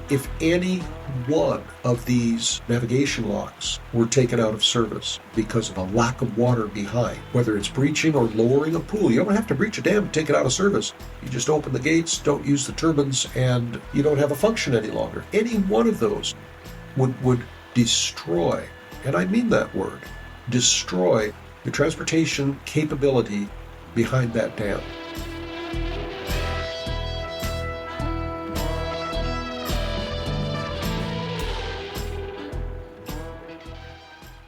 If any one of these navigation locks were taken out of service because of a lack of water behind, whether it's breaching or lowering a pool, you don't have to breach a dam to take it out of service. You just open the gates, don't use the turbines, and you don't have a function any longer. Any one of those would destroy, and I mean that word, destroy the transportation capability behind that dam.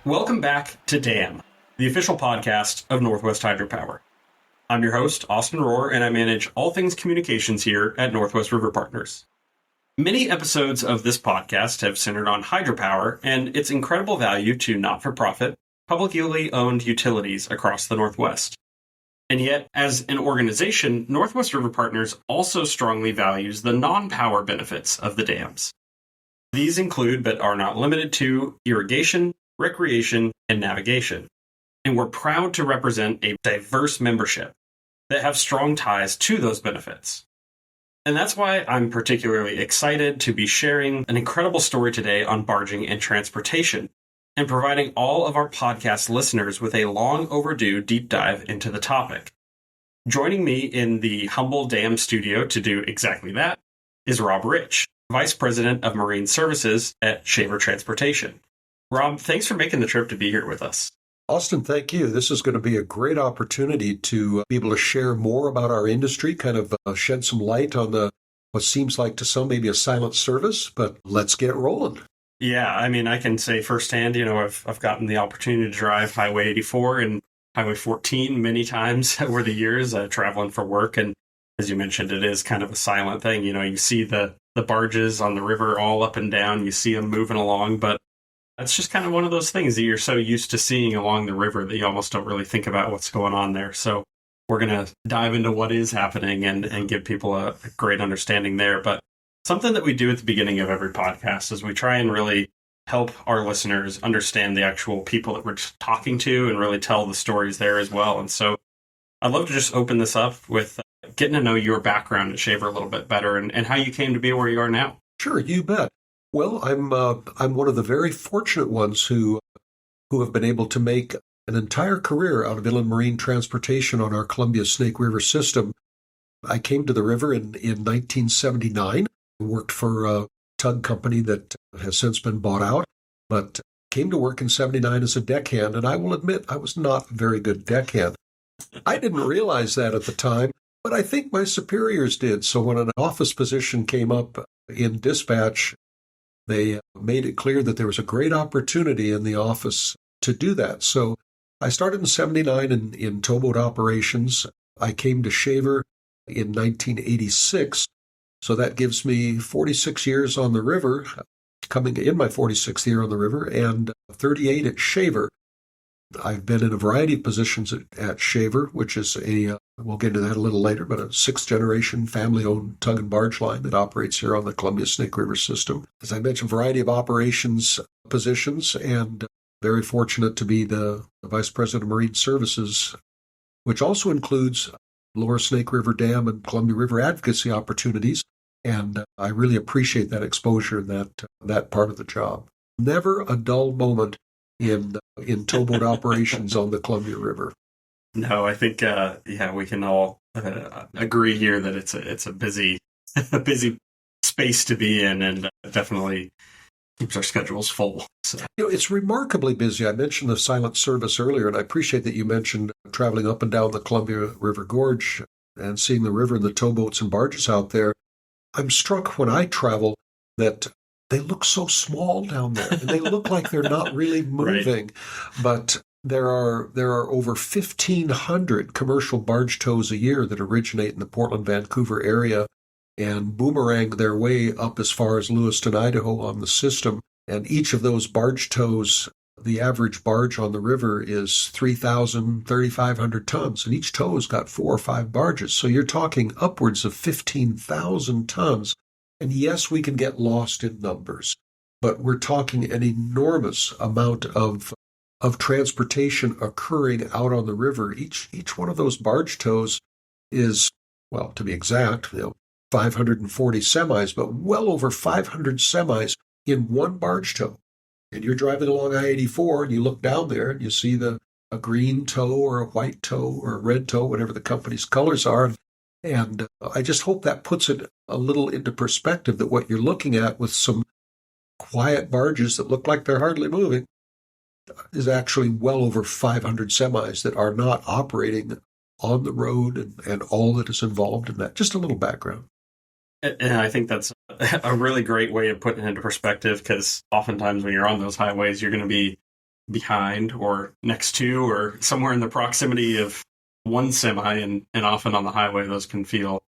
Welcome back to DAM, the official podcast of Northwest Hydropower. I'm your host, Austin Rohr, and I manage all things communications here at Northwest River Partners. Many episodes of this podcast have centered on hydropower and its incredible value to not-for-profit, publicly owned utilities across the Northwest. And yet, as an organization, Northwest River Partners also strongly values the non-power benefits of the dams. These include, but are not limited to, irrigation, recreation, and navigation. And we're proud to represent a diverse membership that have strong ties to those benefits. And that's why I'm particularly excited to be sharing an incredible story today on barging and transportation, and providing all of our podcast listeners with a long overdue deep dive into the topic. Joining me in the humble dam studio to do exactly that is Rob Rich, Vice President of Marine Services at Shaver Transportation. Rob, thanks for making the trip to be here with us. Austin, thank you. This is going to be a great opportunity to be able to share more about our industry, kind of shed some light on what seems like to some maybe a silent service, but let's get rolling. Yeah, I mean, I can say firsthand, I've gotten the opportunity to drive Highway 84 and Highway 14 many times over the years, traveling for work. And as you mentioned, it is kind of a silent thing. You see the barges on the river all up and down. You see them moving along, but it's just kind of one of those things that you're so used to seeing along the river that you almost don't really think about what's going on there. So we're going to dive into what is happening and give people a great understanding there. But something that we do at the beginning of every podcast is we try and really help our listeners understand the actual people that we're talking to and really tell the stories there as well. And so I'd love to just open this up with getting to know your background at Shaver a little bit better and how you came to be where you are now. Sure, you bet. Well, I'm one of the very fortunate ones who have been able to make an entire career out of inland marine transportation on our Columbia Snake River system. I came to the river in 1979. I worked for a tug company that has since been bought out, but came to work in 79 as a deckhand, and I will admit I was not a very good deckhand. I didn't realize that at the time, but I think my superiors did. So when an office position came up in dispatch, they made it clear that there was a great opportunity in the office to do that. So I started in 79 in towboat operations. I came to Shaver in 1986. So that gives me 46 years on the river, coming in my 46th year on the river, and 38 at Shaver. I've been in a variety of positions at Shaver, which is we'll get into that a little later, but a sixth-generation family-owned tug and barge line that operates here on the Columbia Snake River system. As I mentioned, variety of operations positions, and very fortunate to be the Vice President of Marine Services, which also includes Lower Snake River Dam and Columbia River advocacy opportunities, and I really appreciate that exposure and that part of the job. Never a dull moment in towboat operations on the Columbia River. No, I think we can all agree here that it's a busy space to be in, and definitely keeps our schedules full. So. It's remarkably busy. I mentioned the silent service earlier, and I appreciate that you mentioned traveling up and down the Columbia River Gorge and seeing the river and the towboats and barges out there. I'm struck when I travel that they look so small down there, and they look like they're not really moving. Right. But there are over 1,500 commercial barge tows a year that originate in the Portland, Vancouver area and boomerang their way up as far as Lewiston, Idaho on the system. And each of those barge tows, the average barge on the river is 3,000, 3,500 tons, and each tow's got 4 or 5 barges. So you're talking upwards of 15,000 tons. And yes, we can get lost in numbers, but we're talking an enormous amount of transportation occurring out on the river. Each one of those barge tows is, well, to be exact, 540 semis, but well over 500 semis in one barge tow. And you're driving along I-84 and you look down there and you see a green tow or a white tow or a red tow, whatever the company's colors are. And I just hope that puts it a little into perspective that what you're looking at with some quiet barges that look like they're hardly moving is actually well over 500 semis that are not operating on the road and all that is involved in that. Just a little background. And I think that's a really great way of putting it into perspective, because oftentimes when you're on those highways, you're going to be behind or next to or somewhere in the proximity of one semi, and often on the highway, those can feel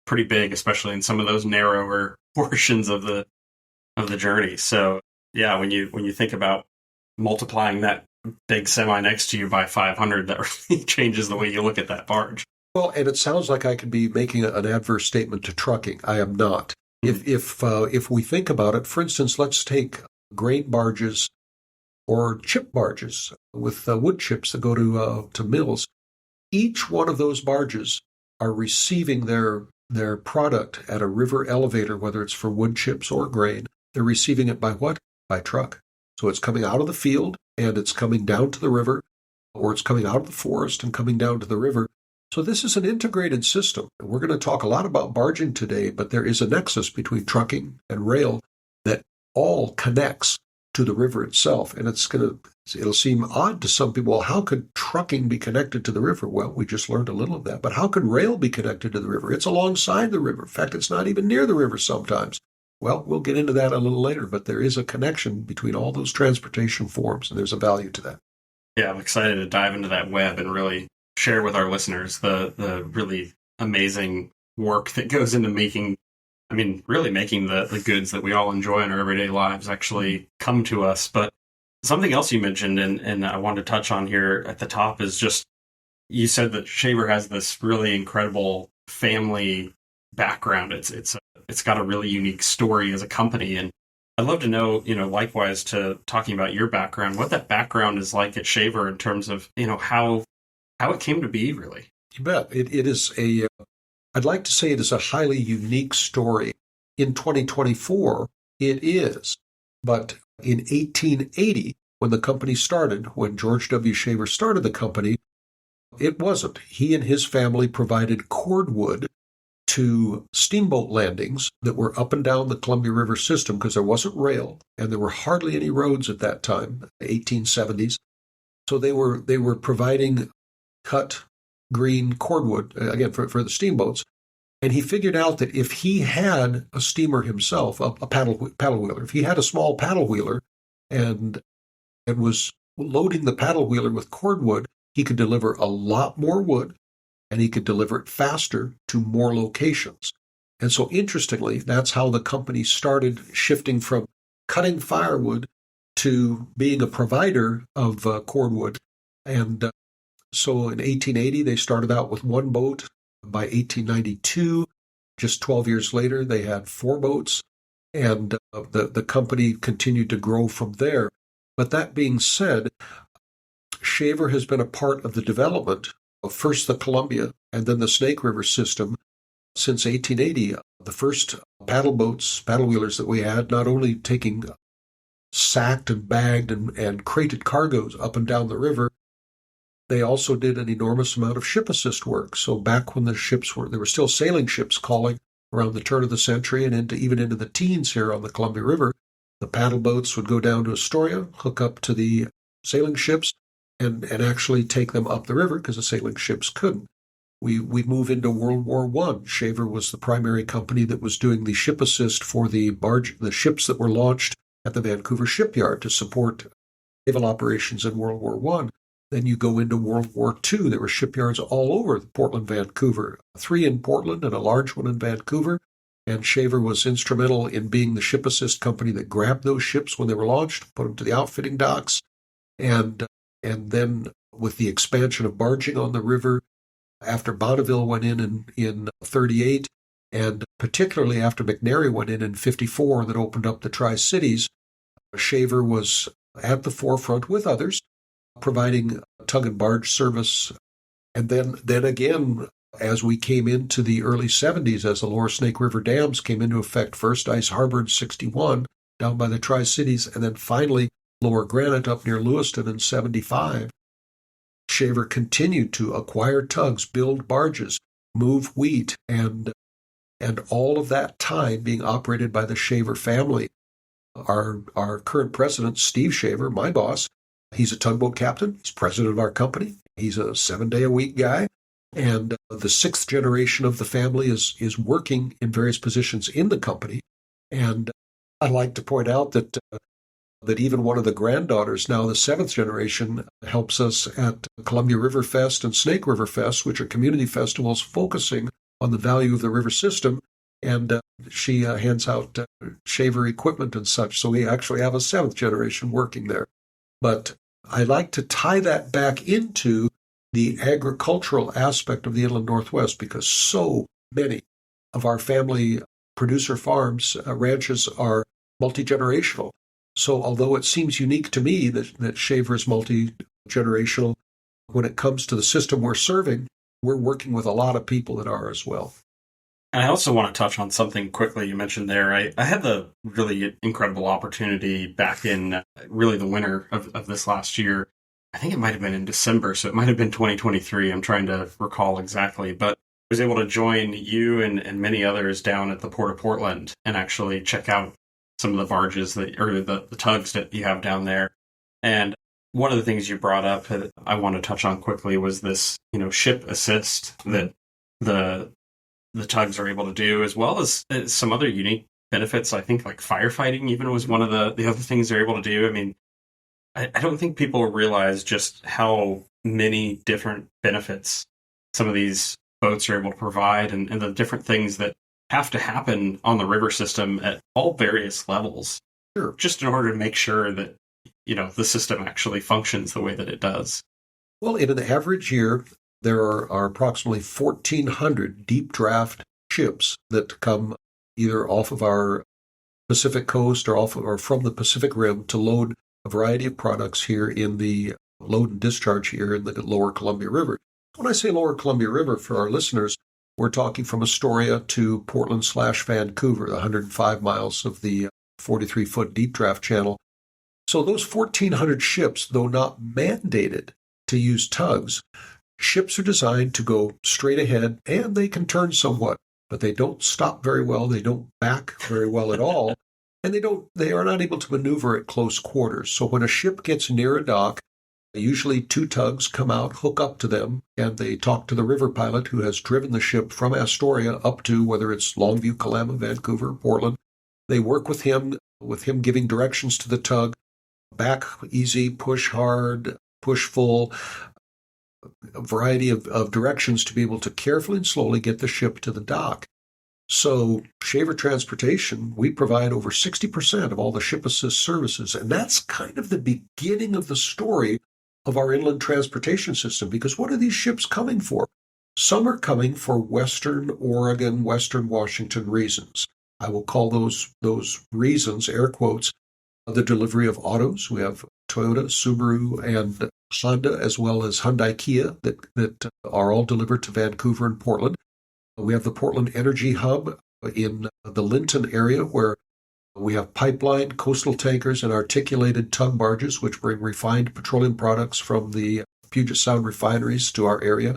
pretty big, especially in some of those narrower portions of the journey. So yeah, when you think about multiplying that big semi next to you by 500, that really changes the way you look at that barge. Well, and it sounds like I could be making an adverse statement to trucking. I am not. If we think about it, for instance, let's take grain barges or chip barges with wood chips that go to mills. Each one of those barges are receiving their product at a river elevator, whether it's for wood chips or grain. They're receiving it by what? By truck. So it's coming out of the field and it's coming down to the river, or it's coming out of the forest and coming down to the river. So this is an integrated system. We're going to talk a lot about barging today, but there is a nexus between trucking and rail that all connects to the river itself. And it'll seem odd to some people. Well, how could trucking be connected to the river? Well, we just learned a little of that. But how could rail be connected to the river? It's alongside the river. In fact, it's not even near the river sometimes. Well, we'll get into that a little later, but there is a connection between all those transportation forms, and there's a value to that. Yeah, I'm excited to dive into that web and really share with our listeners the really amazing work that goes into making the goods that we all enjoy in our everyday lives actually come to us. But something else you mentioned, and I wanted to touch on here at the top, is just, you said that Shaver has this really incredible family background. It's got a really unique story as a company, and I'd love to know, likewise to talking about your background, what that background is like at Shaver in terms of, how it came to be, really. You bet. It is I'd like to say it is a highly unique story. In 2024, it is. But in 1880, when the company started, when George W. Shaver started the company, it wasn't. He and his family provided cordwood to steamboat landings that were up and down the Columbia River system, because there wasn't rail and there were hardly any roads at that time, the 1870s. So they were providing cut green cordwood, again, for the steamboats. And he figured out that if he had a steamer himself, a paddle wheeler, if he had a small paddle wheeler and was loading the paddle wheeler with cordwood, he could deliver a lot more wood and he could deliver it faster to more locations. And so interestingly, that's how the company started shifting from cutting firewood to being a provider of cordwood. And so in 1880, they started out with one boat. By 1892, just 12 years later, they had 4 boats, and the company continued to grow from there. But that being said, Shaver has been a part of the development of first the Columbia and then the Snake River system since 1880. The first paddle wheelers that we had, not only taking sacked and bagged and crated cargoes up and down the river, they also did an enormous amount of ship assist work. So back when there were still sailing ships calling around the turn of the century and even into the teens here on the Columbia River, the paddle boats would go down to Astoria, hook up to the sailing ships, and actually take them up the river, because the sailing ships couldn't. We move into World War I. Shaver was the primary company that was doing the ship assist for the ships that were launched at the Vancouver shipyard to support naval operations in World War I. Then you go into World War II. There were shipyards all over Portland, Vancouver, 3 in Portland and a large one in Vancouver. And Shaver was instrumental in being the ship assist company that grabbed those ships when they were launched, put them to the outfitting docks. And then with the expansion of barging on the river, after Bonneville went in 38, and particularly after McNary went in 54, that opened up the Tri-Cities, Shaver was at the forefront with others, providing tug and barge service. And then again, as we came into the early 70s, as the Lower Snake River dams came into effect, first Ice Harbor in 61 down by the Tri-Cities, and then finally Lower Granite up near Lewiston in 75. Shaver continued to acquire tugs, build barges, move wheat, and all of that time being operated by the Shaver family. Our current president, Steve Shaver, my boss, he's a tugboat captain. He's president of our company. He's a 7-day-a-week guy. And the sixth generation of the family is working in various positions in the company. And I'd like to point out that even one of the granddaughters, now the seventh generation, helps us at Columbia River Fest and Snake River Fest, which are community festivals focusing on the value of the river system. And she hands out shaver equipment and such. So we actually have a seventh generation working there. But I like to tie that back into the agricultural aspect of the Inland Northwest, because so many of our family producer farms, ranches, are multi-generational. So although it seems unique to me that Shaver is multi-generational, when it comes to the system we're serving, we're working with a lot of people that are as well. And I also want to touch on something quickly you mentioned there. I had the really incredible opportunity back in really the winter of this last year. I think it might have been in December, so it might have been 2023. I'm trying to recall exactly. But I was able to join you and many others down at the Port of Portland and actually check out some of the barges or the tugs that you have down there. And one of the things you brought up that I want to touch on quickly was this, ship assist that the tugs are able to do, as well as some other unique benefits. I think like firefighting even was one of the other things they're able to do. I mean, I don't think people realize just how many different benefits some of these boats are able to provide, and the different things that have to happen on the river system at all various levels. Sure. Just in order to make sure that, the system actually functions the way that it does. Well, in an average year, there are approximately 1,400 deep draft ships that come either off of our Pacific coast or from the Pacific Rim to load a variety of products here in the load and discharge here in the lower Columbia River. When I say lower Columbia River, for our listeners, we're talking from Astoria to Portland/Vancouver, the 105 miles of the 43-foot deep draft channel. So those 1,400 ships, though not mandated to use tugs, ships are designed to go straight ahead, and they can turn somewhat, but they don't stop very well. They don't back very well at all, and they are not able to maneuver at close quarters. So when a ship gets near a dock, usually two tugs come out, hook up to them, and they talk to the river pilot who has driven the ship from Astoria up to whether it's Longview, Kalama, Vancouver, Portland. They work with him giving directions to the tug: back easy, push hard, push full, a variety of directions to be able to carefully and slowly get the ship to the dock. So Shaver Transportation, we provide over 60% of all the ship assist services, and that's kind of the beginning of the story of our inland transportation system, because what are these ships coming for? Some are coming for Western Oregon, Western Washington reasons. I will call those reasons, air quotes, the delivery of autos. We have Toyota, Subaru, and Honda, as well as Hyundai Kia, that are all delivered to Vancouver and Portland. We have the Portland Energy Hub in the Linton area, where we have pipeline, coastal tankers, and articulated tug barges, which bring refined petroleum products from the Puget Sound refineries to our area.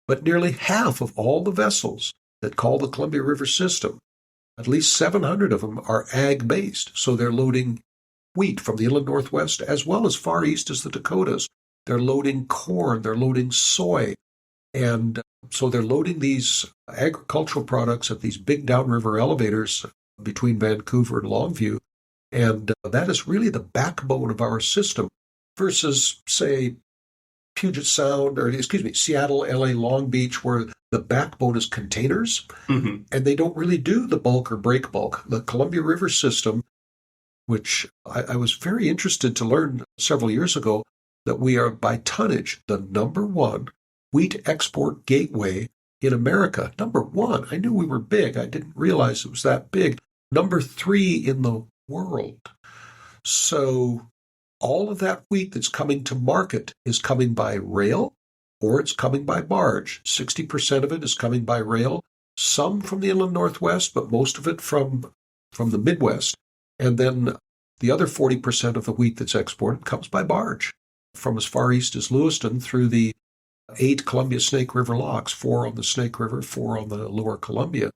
But nearly half of all the vessels that call the Columbia River system, at least 700 of them, are ag-based. So they're loading wheat from the inland Northwest as well as far east as the Dakotas. They're loading corn, they're loading soy. And so they're loading these agricultural products at these big downriver elevators between Vancouver and Longview. And that is really the backbone of our system versus, say, Seattle, LA, Long Beach, where the backbone is containers, and they don't really do the bulk or break bulk. The Columbia River system, which I was very interested to learn several years ago, that we are by tonnage the number one wheat export gateway in America. Number one. I knew we were big. I didn't realize it was that big. Number 3 in the world. So all of that wheat that's coming to market is coming by rail, or it's coming by barge. 60% of it is coming by rail, some from the inland Northwest, but most of it from the Midwest. And then the other 40% of the wheat that's exported comes by barge from as far east as Lewiston through the 8 Columbia Snake River locks, 4 on the Snake River, 4 on the lower Columbia.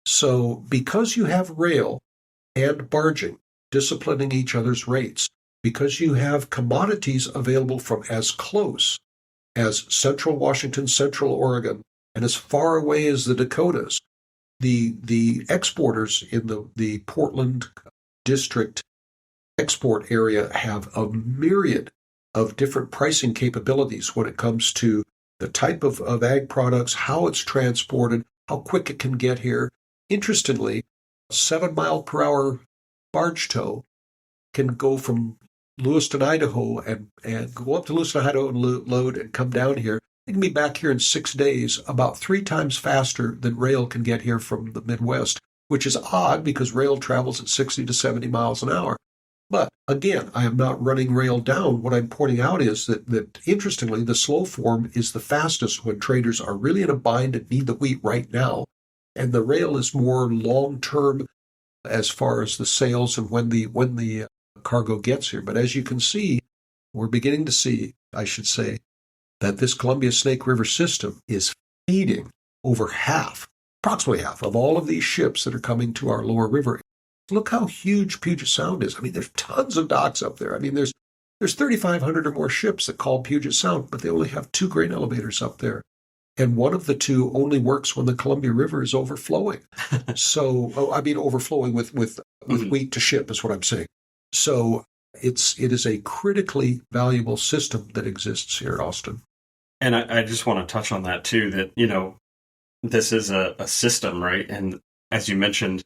So because you have rail and barging disciplining each other's rates, because you have commodities available from as close as central Washington, central Oregon, and as far away as the Dakotas, the exporters in the Portland district export area have a myriad of different pricing capabilities when it comes to the type of ag products, how it's transported, how quick it can get here. Interestingly, a 7-mile-per-hour barge tow can go from Lewiston, Idaho, and go up to Lewiston, Idaho and load and come down here. It can be back here in 6 days, about 3 times faster than rail can get here from the Midwest, which is odd because rail travels at 60 to 70 miles an hour. But again, I am not running rail down. What I'm pointing out is that interestingly, the slow form is the fastest when traders are really in a bind and need the wheat right now. And the rail is more long-term as far as the sales and when the cargo gets here. But as you can see, we're beginning to see, I should say, that this Columbia Snake River system is feeding over half, approximately half, of all of these ships that are coming to our lower river. Look how huge Puget Sound is. I mean, there's tons of docks up there. I mean, there's 3,500 or more ships that call Puget Sound, but they only have 2 grain elevators up there. And one of the 2 only works when the Columbia River is overflowing. Overflowing with wheat to ship is what I'm saying. So it is a critically valuable system that exists here, Austin. And I just want to touch on that too, that, this is a system, right? And as you mentioned,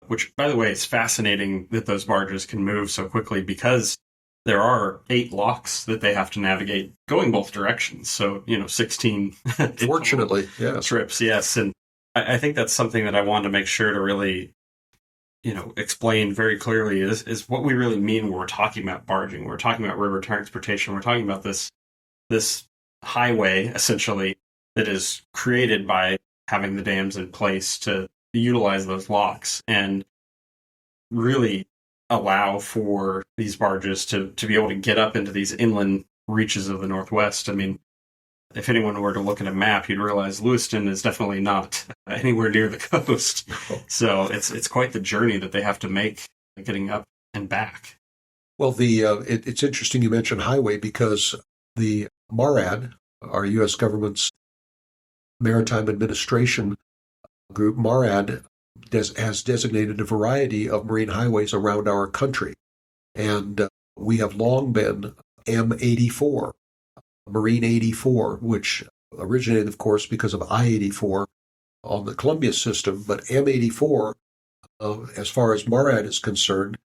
which, by the way, it's fascinating that those barges can move so quickly because there are 8 locks that they have to navigate going both directions. So, 16 fortunately, yes. Trips, yes. And I think that's something that I wanted to make sure to really, explain very clearly is what we really mean when we're talking about barging. We're talking about river transportation. We're talking about this highway, essentially, that is created by having the dams in place to utilize those locks and really allow for these barges to be able to get up into these inland reaches of the Northwest. I mean, if anyone were to look at a map, you'd realize Lewiston is definitely not anywhere near the coast. So it's quite the journey that they have to make getting up and back. Well, it's interesting you mentioned highway because the MARAD, our U.S. government's maritime administration group, MARAD, has designated a variety of marine highways around our country. And we have long been M84, Marine 84, which originated, of course, because of I-84 on the Columbia system. But M84, as far as MARAD is concerned,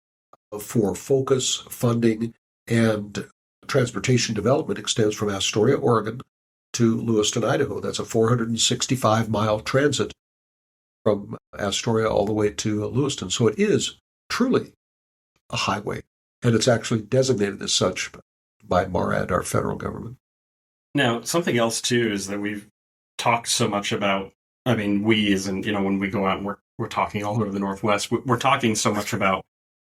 for focus, funding, and transportation development extends from Astoria, Oregon, to Lewiston, Idaho. That's a 465-mile transit from Astoria all the way to Lewiston. So it is truly a highway, and it's actually designated as such by MARAD, our federal government. Now, something else, too, is that we've talked so much about, we as in, when we go out and we're talking all over the Northwest, we're talking so much about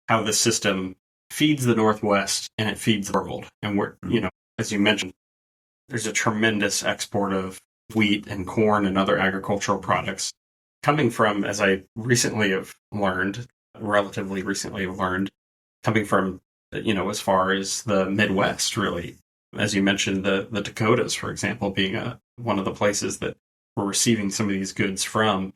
how the system feeds the Northwest and it feeds the world. And we're, as you mentioned, there's a tremendous export of wheat and corn and other agricultural products coming from, as I relatively recently learned, coming from, as far as the Midwest, really. As you mentioned, the Dakotas, for example, being one of the places that we're receiving some of these goods from.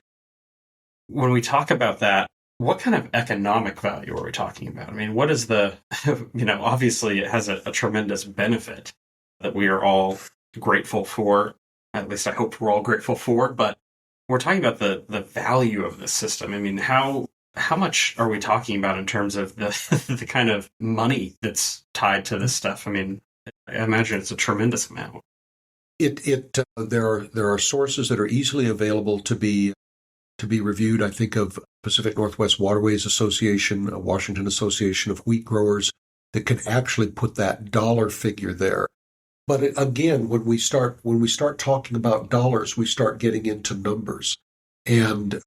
When we talk about that, what kind of economic value are we talking about? I mean, what is obviously it has a tremendous benefit that we are all grateful for. At least I hope we're all grateful for, but we're talking about the value of this system. I mean, how much are we talking about in terms of the kind of money that's tied to this stuff? I mean, I imagine it's a tremendous amount. There are sources that are easily available to be reviewed. I think of Pacific Northwest Waterways Association, a Washington Association of Wheat Growers, that can actually put that dollar figure there. But again, when we start talking about dollars, we start getting into numbers. And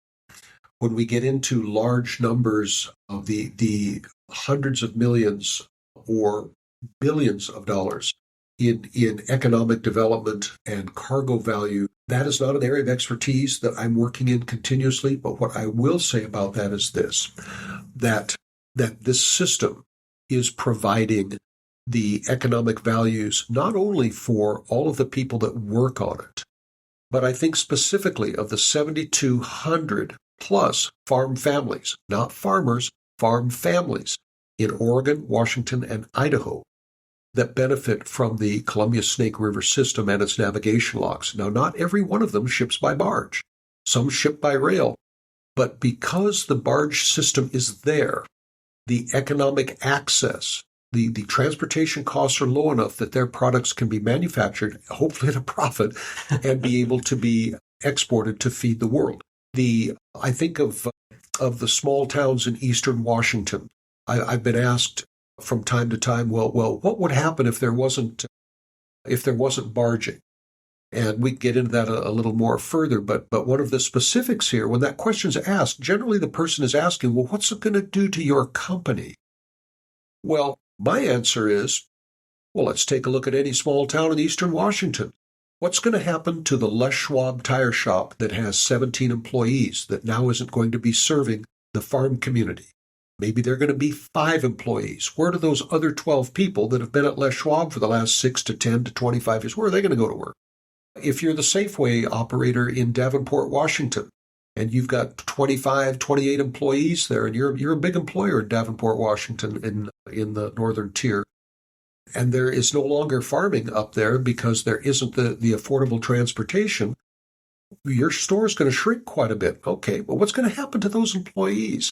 when we get into large numbers of the hundreds of millions or billions of dollars in economic development and cargo value, that is not an area of expertise that I'm working in continuously. But what I will say about that is this, that this system is providing the economic values not only for all of the people that work on it, but I think specifically of the 7,200 plus farm families, not farmers, farm families in Oregon, Washington, and Idaho that benefit from the Columbia Snake River system and its navigation locks. Now, not every one of them ships by barge. Some ship by rail. But because the barge system is there, the economic access, the transportation costs are low enough that their products can be manufactured, hopefully at a profit, and be able to be exported to feed the world. I think of the small towns in eastern Washington. I've been asked from time to time, well, what would happen if there wasn't barging? And we get into that a little more further, but one of the specifics here, when that question's asked, generally the person is asking, well, what's it going to do to your company? Well, my answer is, well, let's take a look at any small town in eastern Washington. What's going to happen to the Les Schwab tire shop that has 17 employees that now isn't going to be serving the farm community? Maybe they're going to be 5 employees. Where do those other 12 people that have been at Les Schwab for the last 6 to 10 to 25 years, where are they going to go to work? If you're the Safeway operator in Davenport, Washington, and you've got 25, 28 employees there, and you're a big employer in Davenport, Washington, in the northern tier, and there is no longer farming up there because there isn't the affordable transportation, your store is going to shrink quite a bit. Okay, well, what's going to happen to those employees?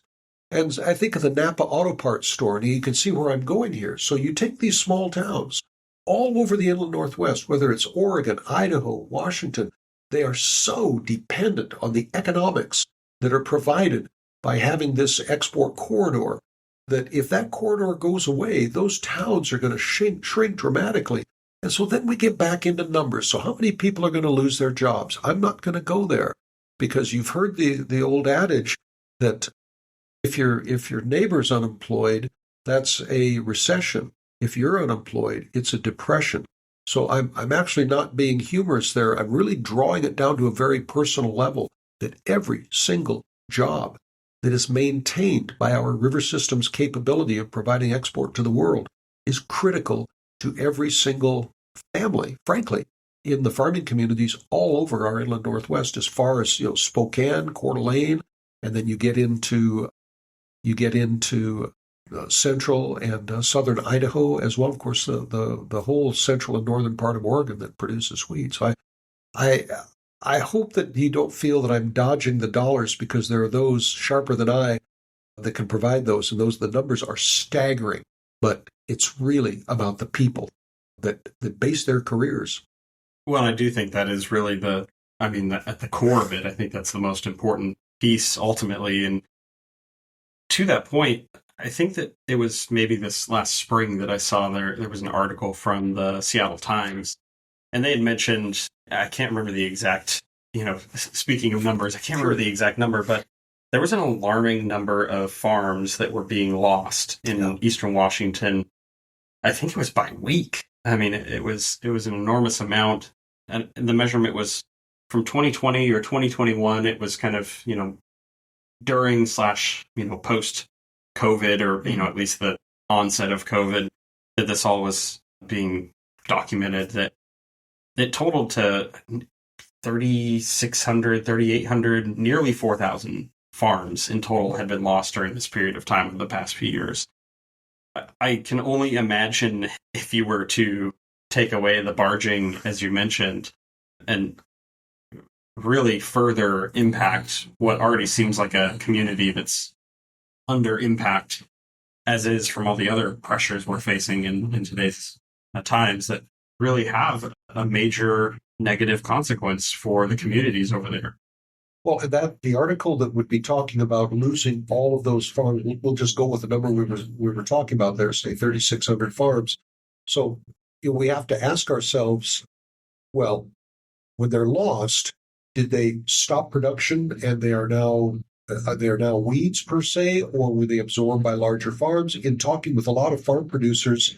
And I think of the Napa Auto Parts store, and you can see where I'm going here. So you take these small towns all over the inland Northwest, whether it's Oregon, Idaho, Washington, they are so dependent on the economics that are provided by having this export corridor that if that corridor goes away, those towns are going to shrink dramatically. And so then we get back into numbers. So how many people are going to lose their jobs? I'm not going to go there because you've heard the old adage that if your neighbor's unemployed, that's a recession. If you're unemployed, it's a depression. So I'm actually not being humorous there. I'm really drawing it down to a very personal level that every single job that is maintained by our river system's capability of providing export to the world is critical to every single family, frankly, in the farming communities all over our inland Northwest, as far as Spokane, Coeur d'Alene, and then you get into central and southern Idaho as well. Of course, the whole central and northern part of Oregon that produces wheat. So I hope that you don't feel that I'm dodging the dollars, because there are those sharper than I that can provide those, and the numbers are staggering. But it's really about the people that base their careers. Well, I do think that is really at the core of it. I think that's the most important piece ultimately. And to that point, I think that it was maybe this last spring that I saw there was an article from the Seattle Times, and they had mentioned, I can't remember the exact, speaking of numbers, I can't remember the exact number, but there was an alarming number of farms that were being lost in eastern Washington. I think it was by week. I mean, it was an enormous amount, and the measurement was from 2020 or 2021. It was kind of, during / post COVID, or, at least the onset of COVID, that this all was being documented, that it totaled to 3,600, 3,800, nearly 4,000 farms in total had been lost during this period of time over the past few years. I can only imagine if you were to take away the barging, as you mentioned, and really further impact what already seems like a community that's under impact, as is from all the other pressures we're facing in today's times that really have a major negative consequence for the communities over there. Well, the article that would be talking about losing all of those farms, we'll just go with the number we were talking about there, say 3,600 farms. So we have to ask ourselves, well, when they're lost, did they stop production and they are now weeds per se, or were they absorbed by larger farms? In talking with a lot of farm producers,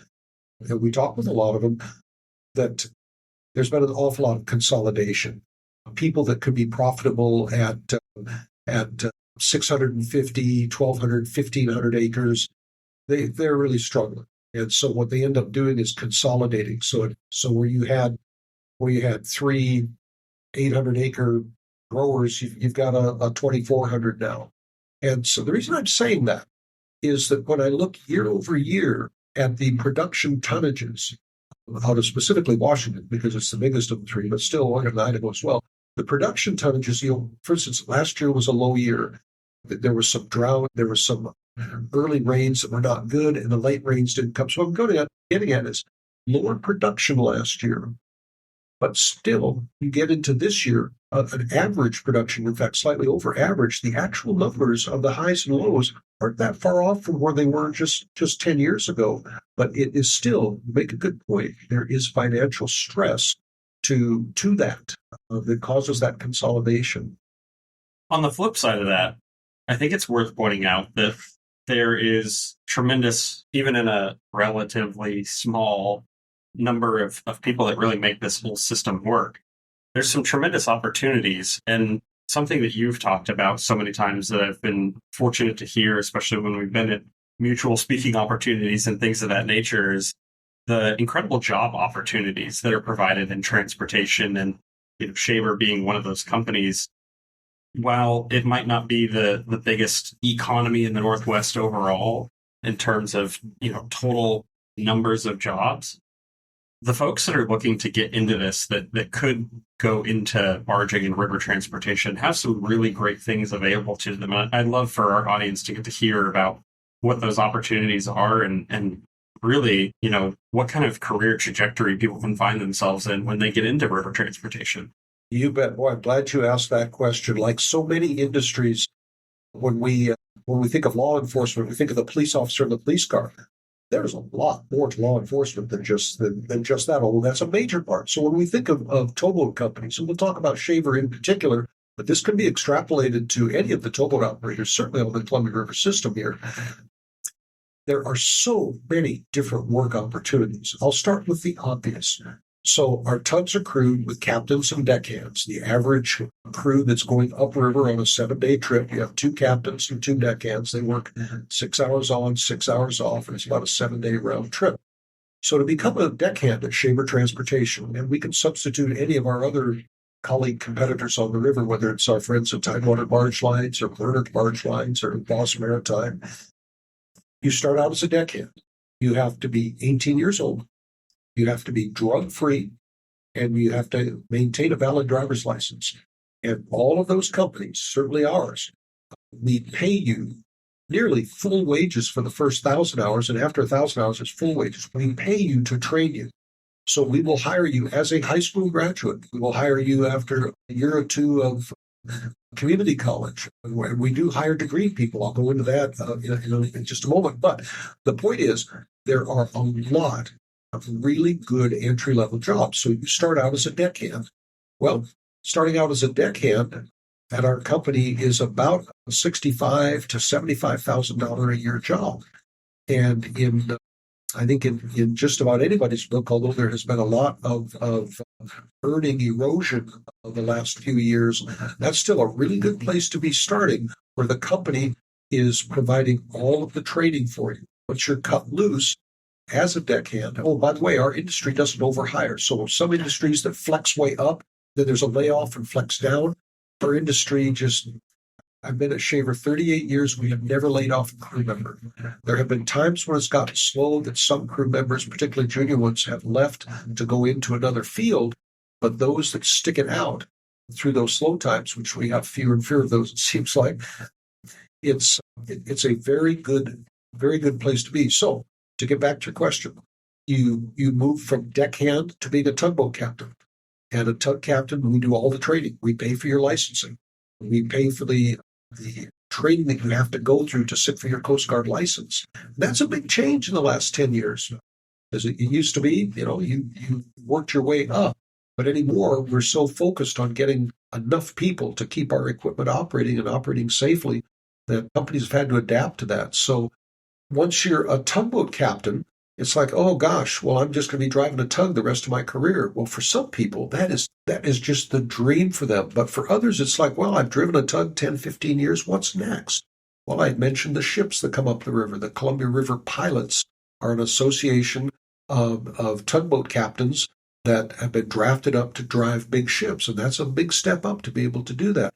and we talk with a lot of them, that there's been an awful lot of consolidation. People that could be profitable at 650, 1,200, 1,500 acres, they're really struggling. And so what they end up doing is consolidating. So where you had three 800-acre growers, you've got a 2,400 now. And so the reason I'm saying that is that when I look year over year at the production tonnages out of specifically Washington, because it's the biggest of the three, but still Oregon and Idaho as well, the production tonnages, for instance, last year was a low year. There was some drought, there was some early rains that were not good, and the late rains didn't come. So what I'm getting at is lower production last year, but still, you get into this year, an average production, in fact, slightly over average. The actual numbers of the highs and lows aren't that far off from where they were just 10 years ago. But it is still, you make a good point, there is financial stress to that that causes that consolidation. On the flip side of that, I think it's worth pointing out that there is tremendous, even in a relatively small number of people that really make this whole system work, there's some tremendous opportunities. And something that you've talked about so many times that I've been fortunate to hear, especially when we've been at mutual speaking opportunities and things of that nature, is the incredible job opportunities that are provided in transportation. And Shaver being one of those companies, while it might not be the biggest economy in the Northwest overall in terms of total numbers of jobs, the folks that are looking to get into this that could go into barging and river transportation have some really great things available to them. I'd love for our audience to get to hear about what those opportunities are and really, what kind of career trajectory people can find themselves in when they get into river transportation. You bet. Boy, I'm glad you asked that question. Like so many industries, when we think of law enforcement, we think of the police officer and the police car. There's a lot more to law enforcement than just that, although that's a major part. So when we think of towboat companies, and we'll talk about Shaver in particular, but this can be extrapolated to any of the towboat operators, certainly on the Columbia River system here. There are so many different work opportunities. I'll start with the obvious. So our tugs are crewed with captains and deckhands. The average crew that's going upriver on a 7-day trip, you have 2 captains and 2 deckhands. They work 6 hours on, 6 hours off, and it's about a 7-day round trip. So to become a deckhand at Shaver Transportation, and we can substitute any of our other colleague competitors on the river, whether it's our friends at Tidewater Barge Lines or Bernard Barge Lines or Boss Maritime, you start out as a deckhand. You have to be 18 years old. You have to be drug-free, and you have to maintain a valid driver's license. And all of those companies, certainly ours, we pay you nearly full wages for the first 1,000 hours, and after 1,000 hours, it's full wages. We pay you to train you. So we will hire you as a high school graduate. We will hire you after a year or two of community college. We do hire degree people. I'll go into that in just a moment. But the point is, there are a lot of really good entry-level jobs. So you start out as a deckhand. Well, starting out as a deckhand at our company is about a $65,000 to $75,000 a year job. And I think in just about anybody's book, although there has been a lot of earning erosion of the last few years, that's still a really good place to be starting, where the company is providing all of the training for you. Once you're cut loose as a deckhand. Oh, by the way, our industry doesn't overhire. So some industries that flex way up, then there's a layoff and flex down. Our industry I've been at Shaver 38 years. We have never laid off a crew member. There have been times when it's gotten slow that some crew members, particularly junior ones, have left to go into another field. But those that stick it out through those slow times, which we have fewer and fewer of those, it seems like, it's a very good place to be. So to get back to your question, you move from deckhand to being a tugboat captain. And a tug captain, we do all the training. We pay for your licensing. We pay for the training that you have to go through to sit for your Coast Guard license. That's a big change in the last 10 years. As it used to be, you worked your way up. But anymore, we're so focused on getting enough people to keep our equipment operating and operating safely that companies have had to adapt to that. So once you're a tugboat captain, it's like, oh gosh, well, I'm just going to be driving a tug the rest of my career. Well, for some people, that is just the dream for them. But for others, it's like, well, I've driven a tug 10, 15 years. What's next? Well, I mentioned the ships that come up the river. The Columbia River Pilots are an association of tugboat captains that have been drafted up to drive big ships. And that's a big step up to be able to do that.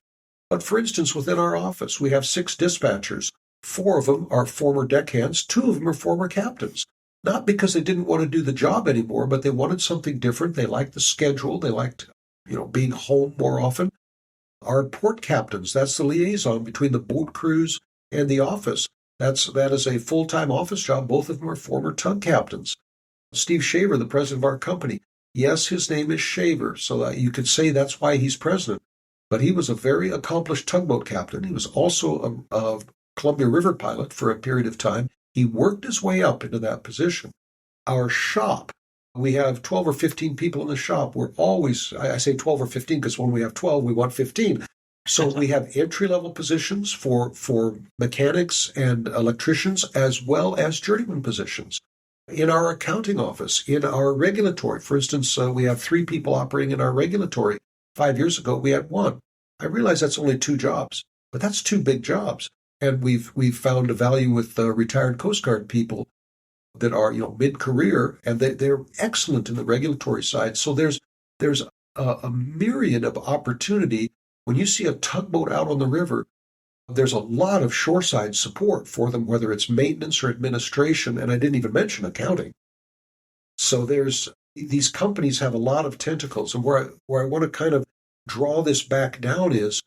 But for instance, within our office, we have 6 dispatchers. 4 of them are former deckhands. 2 of them are former captains. Not because they didn't want to do the job anymore, but they wanted something different. They liked the schedule. They liked, being home more often. Our port captains, that's the liaison between the boat crews and the office. That is a full-time office job. Both of them are former tug captains. Steve Shaver, the president of our company, yes, his name is Shaver, so that you could say that's why he's president. But he was a very accomplished tugboat captain. He was also a Columbia River pilot for a period of time. He worked his way up into that position. Our shop, we have 12 or 15 people in the shop. We're always, I say 12 or 15 because when we have 12, we want 15. So we have entry-level positions for mechanics and electricians as well as journeyman positions. In our accounting office, in our regulatory, for instance, we have 3 people operating in our regulatory. 5 years ago, we had 1. I realize that's only 2 jobs, but that's 2 big jobs. And we've found a value with retired Coast Guard people that are mid-career, and they're excellent in the regulatory side. So there's a myriad of opportunity. When you see a tugboat out on the river, there's a lot of shoreside support for them, whether it's maintenance or administration, and I didn't even mention accounting. So these companies have a lot of tentacles, and where I want to kind of draw this back down is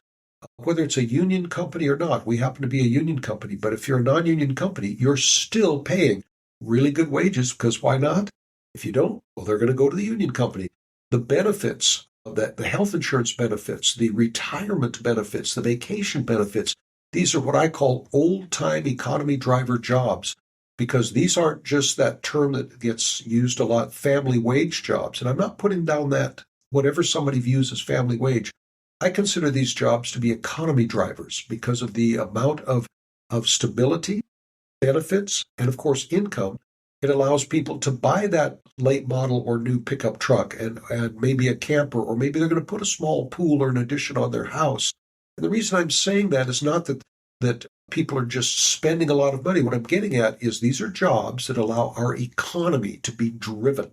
whether it's a union company or not. We happen to be a union company, but if you're a non-union company, you're still paying really good wages, because why not? If you don't, well, they're going to go to the union company. The benefits, the health insurance benefits, the retirement benefits, the vacation benefits, these are what I call old-time economy driver jobs, because these aren't just that term that gets used a lot, family wage jobs. And I'm not putting down that whatever somebody views as family wage. I consider these jobs to be economy drivers because of the amount of stability, benefits, and of course income. It allows people to buy that late model or new pickup truck and maybe a camper, or maybe they're going to put a small pool or an addition on their house. And the reason I'm saying that is not that people are just spending a lot of money. What I'm getting at is these are jobs that allow our economy to be driven.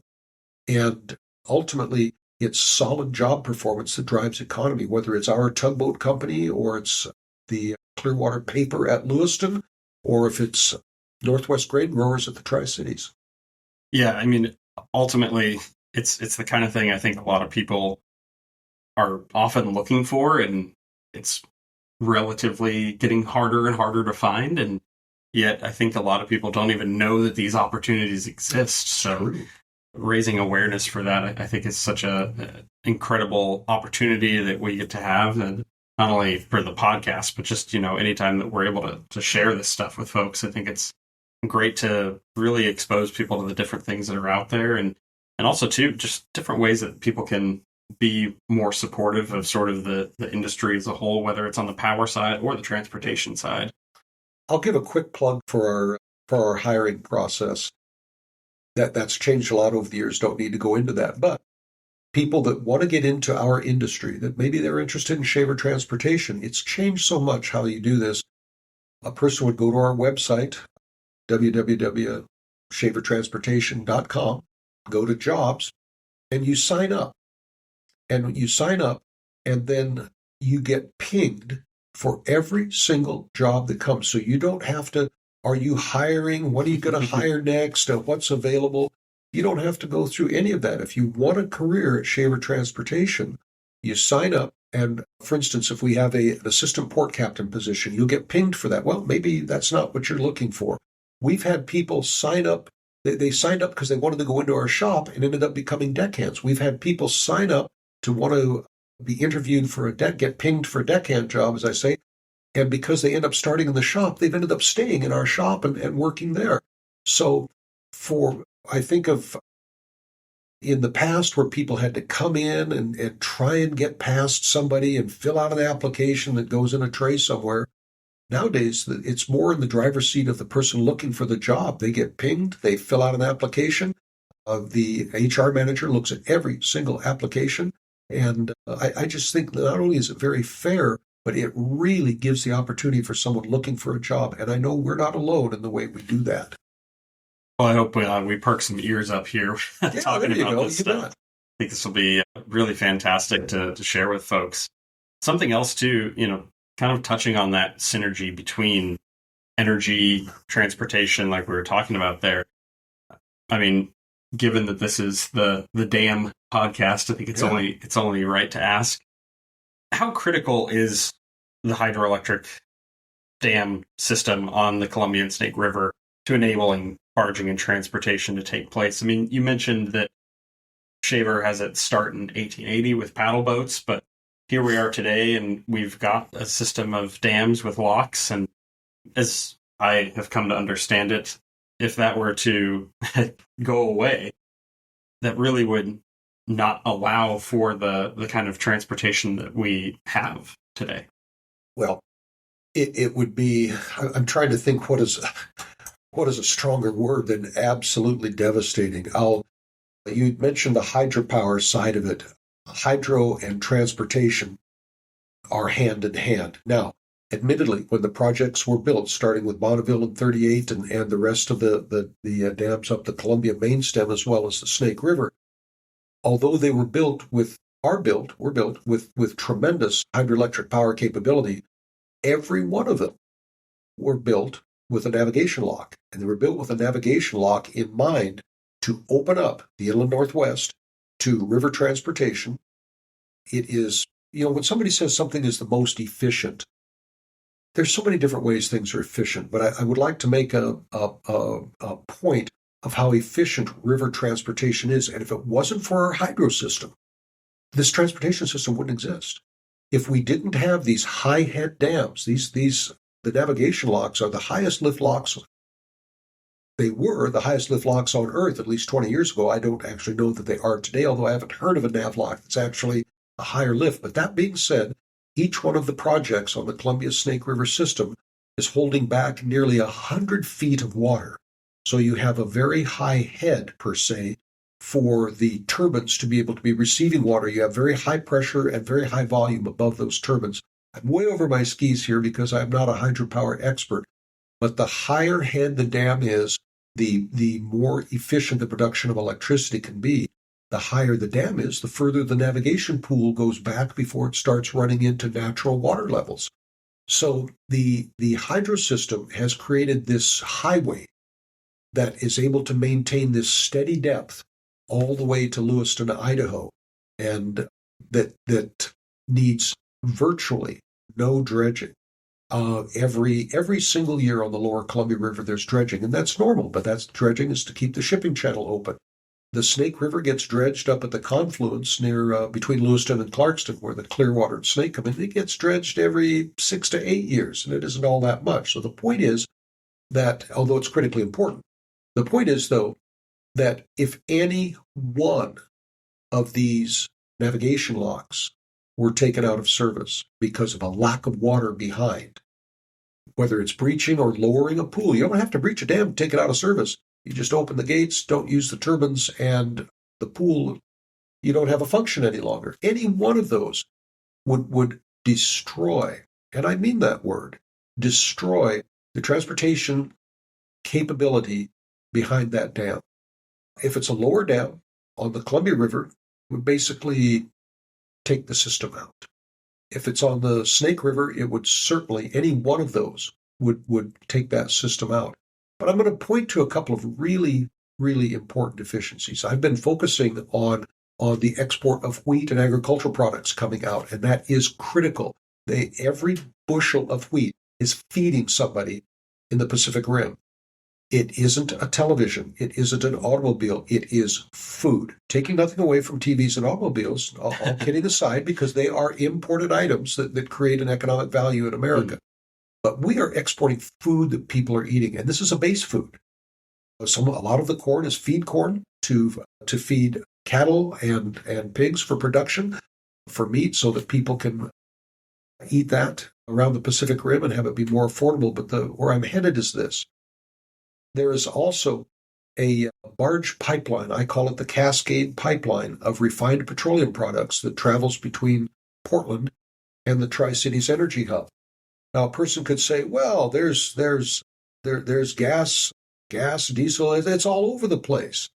And ultimately, it's solid job performance that drives economy, whether it's our tugboat company or it's the Clearwater Paper at Lewiston, or if it's Northwest Grain Growers at the Tri-Cities. Yeah, I mean, ultimately, it's the kind of thing I think a lot of people are often looking for, and it's relatively getting harder and harder to find. And yet I think a lot of people don't even know that these opportunities exist. So raising awareness for that, I think is such an incredible opportunity that we get to have, and not only for the podcast, but just, anytime that we're able to share this stuff with folks. I think it's great to really expose people to the different things that are out there, and also too, just different ways that people can be more supportive of sort of the industry as a whole, whether it's on the power side or the transportation side. I'll give a quick plug for our hiring process. That's changed a lot over the years. Don't need to go into that. But people that want to get into our industry, that maybe they're interested in Shaver Transportation, it's changed so much how you do this. A person would go to our website, www.shavertransportation.com, go to jobs, and you sign up. And when you sign up, and then you get pinged for every single job that comes. So you don't have to, are you hiring? What are you going to hire next? What's available? You don't have to go through any of that. If you want a career at Shaver Transportation, you sign up. And for instance, if we have an assistant port captain position, you'll get pinged for that. Well, maybe that's not what you're looking for. We've had people sign up. They signed up because they wanted to go into our shop and ended up becoming deckhands. We've had people sign up to want to be interviewed for get pinged for a deckhand job, as I say. And because they end up starting in the shop, they've ended up staying in our shop and working there. So for I think of in the past where people had to come in and try and get past somebody and fill out an application that goes in a tray somewhere. Nowadays, it's more in the driver's seat of the person looking for the job. They get pinged, they fill out an application. The HR manager looks at every single application. And I just think that not only is it very fair, but it really gives the opportunity for someone looking for a job. And I know we're not alone in the way we do that. Well, I hope we perk some ears up here talking about this stuff. I think this will be really fantastic to share with folks. Something else too, kind of touching on that synergy between energy, transportation, like we were talking about there. I mean, given that this is the dam podcast, I think it's only right to ask, how critical is the hydroelectric dam system on the Columbia and Snake River to enabling barging and transportation to take place? I mean, you mentioned that Shaver has its start in 1880 with paddle boats, but here we are today, and we've got a system of dams with locks. And as I have come to understand it, if that were to go away, that really would not allow for the kind of transportation that we have today. Well, it would be, I'm trying to think what is a stronger word than absolutely devastating. You mentioned the hydropower side of it. Hydro and transportation are hand in hand. Now, admittedly, when the projects were built, starting with Bonneville in 38 and the rest of the dams up the Columbia main stem as well as the Snake River, although they were built with tremendous hydroelectric power capability, every one of them were built with a navigation lock. And they were built with a navigation lock in mind to open up the inland Northwest to river transportation. It is, when somebody says something is the most efficient, there's so many different ways things are efficient, but I would like to make a point of how efficient river transportation is. And if it wasn't for our hydro system, this transportation system wouldn't exist. If we didn't have these high head dams, the navigation locks are the highest lift locks. They were the highest lift locks on Earth at least 20 years ago. I don't actually know that they are today, although I haven't heard of a nav lock that's actually a higher lift. But that being said, each one of the projects on the Columbia Snake River system is holding back nearly 100 feet of water. So you have a very high head, per se, for the turbines to be able to be receiving water. You have very high pressure and very high volume above those turbines. I'm way over my skis here because I'm not a hydropower expert, but the higher head the dam is, the more efficient the production of electricity can be. The higher the dam is, the further the navigation pool goes back before it starts running into natural water levels. So the hydro system has created this highway that is able to maintain this steady depth all the way to Lewiston, Idaho, and that needs virtually no dredging. Every single year on the lower Columbia River, there's dredging, and that's normal, but that's dredging is to keep the shipping channel open. The Snake River gets dredged up at the confluence near between Lewiston and Clarkston, where the Clearwater and Snake come in. It gets dredged every 6 to 8 years, and it isn't all that much. So the point is that, although it's critically important, the point is, though, that if any one of these navigation locks were taken out of service because of a lack of water behind, whether it's breaching or lowering a pool, you don't have to breach a dam to take it out of service. You just open the gates, don't use the turbines, and the pool, you don't have a function any longer. Any one of those would destroy, and I mean that word, destroy the transportation capability behind that dam. If it's a lower dam on the Columbia River, it would basically take the system out. If it's on the Snake River, it would certainly, any one of those would take that system out. But I'm going to point to a couple of really, really important deficiencies. I've been focusing on the export of wheat and agricultural products coming out, and that is critical. Every bushel of wheat is feeding somebody in the Pacific Rim. It isn't a television. It isn't an automobile. It is food. Taking nothing away from TVs and automobiles, all kidding aside, because they are imported items that create an economic value in America. But we are exporting food that people are eating, and this is a base food. A lot of the corn is feed corn to feed cattle and pigs for production, for meat, so that people can eat that around the Pacific Rim and have it be more affordable. But where I'm headed is this. There is also a barge pipeline, I call it the Cascade Pipeline, of refined petroleum products that travels between Portland and the Tri-Cities Energy Hub. Now, a person could say, well, there's gas, diesel, it's all over the place.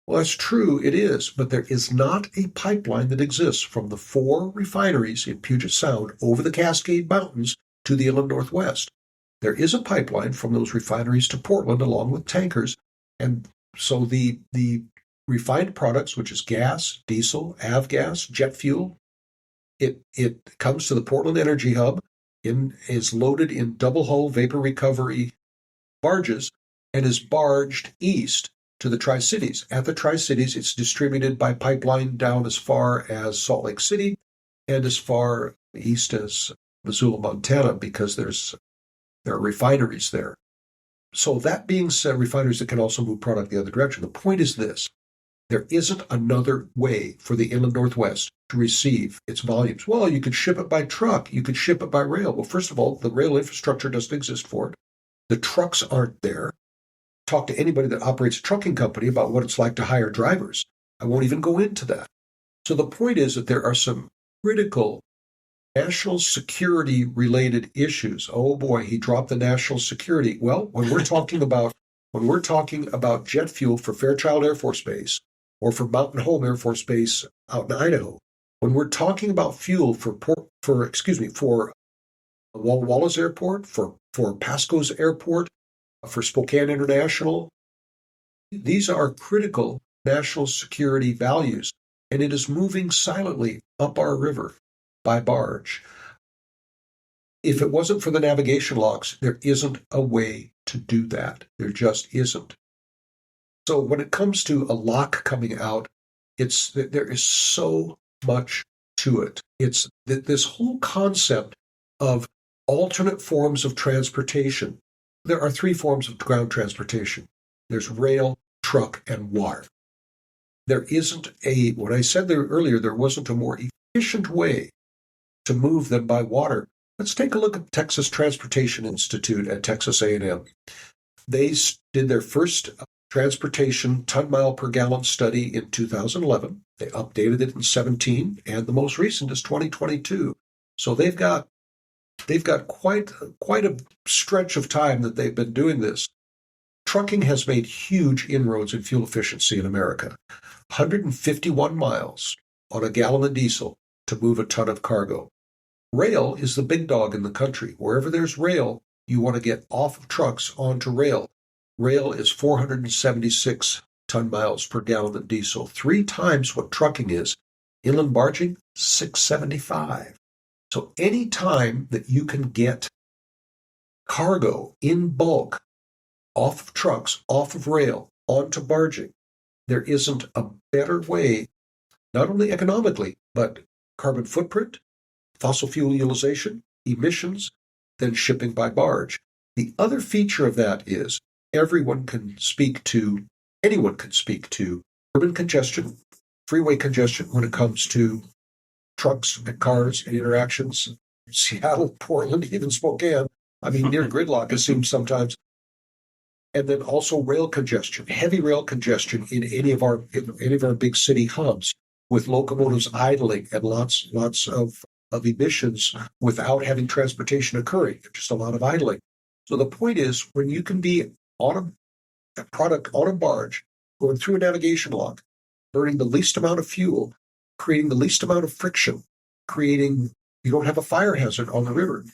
Well, that's true, it is, but there is not a pipeline that exists from the 4 refineries in Puget Sound over the Cascade Mountains to the inland Northwest. There is a pipeline from those refineries to Portland along with tankers, and so the refined products, which is gas, diesel, avgas, jet fuel, it comes to the Portland Energy Hub, is loaded in double hull vapor recovery barges, and is barged east to the Tri-Cities. At the Tri-Cities, it's distributed by pipeline down as far as Salt Lake City and as far east as Missoula, Montana, because there are refineries there. So that being said, refineries that can also move product the other direction. The point is this. There isn't another way for the inland Northwest to receive its volumes. Well, you could ship it by truck. You could ship it by rail. Well, first of all, the rail infrastructure doesn't exist for it. The trucks aren't there. Talk to anybody that operates a trucking company about what it's like to hire drivers. I won't even go into that. So the point is that there are some critical national security related issues. Oh boy, he dropped the national security. Well, when we're talking about jet fuel for Fairchild Air Force Base or for Mountain Home Air Force Base out in Idaho, when we're talking about fuel for Walla Wallace Airport, for Pasco's Airport, for Spokane International, these are critical national security values, and it is moving silently up our river by barge. If it wasn't for the navigation locks, there isn't a way to do that. There just isn't. So when it comes to a lock coming out, there is so much to it. It's this whole concept of alternate forms of transportation. There are 3 forms of ground transportation. There's rail, truck, and water. There isn't what I said there earlier, there wasn't a more efficient way to move than by water. Let's take a look at Texas Transportation Institute at Texas A&M. They did their first transportation ton-mile per gallon study in 2011. They updated it in 2017, and the most recent is 2022. So they've got quite a stretch of time that they've been doing this. Trucking has made huge inroads in fuel efficiency in America. 151 miles on a gallon of diesel to move a ton of cargo. Rail is the big dog in the country. Wherever there's rail, you want to get off of trucks onto rail. Rail is 476 ton miles per gallon of diesel, 3 times what trucking is. Inland barging, 675. So any time that you can get cargo in bulk off of trucks, off of rail, onto barging, there isn't a better way, not only economically, but carbon footprint, fossil fuel utilization, emissions, than shipping by barge. The other feature of that is anyone can speak to urban congestion, freeway congestion when it comes to trucks and cars and interactions. Seattle, Portland, even Spokane. I mean, near gridlock, it seems sometimes. And then also rail congestion, heavy rail congestion in any of our big city hubs, with locomotives idling and lots of emissions without having transportation occurring. Just a lot of idling. So the point is, when you can be on a product on a barge, going through a navigation lock, burning the least amount of fuel, creating the least amount of friction, you don't have a fire hazard on the river.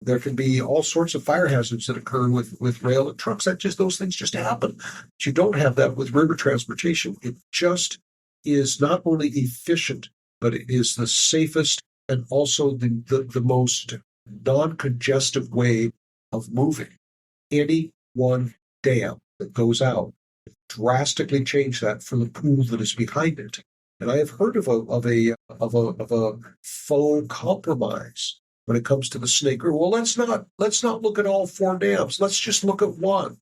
There can be all sorts of fire hazards that occur with rail and trucks. Those things just happen. But you don't have that with river transportation. It just is not only efficient, but it is the safest and also the most non-congestive way of moving. Any one dam that goes out drastically change that for the pool that is behind it. And I have heard of a faux compromise when it comes to the Snake River. Well, let's not look at all 4 dams. Let's just look at one.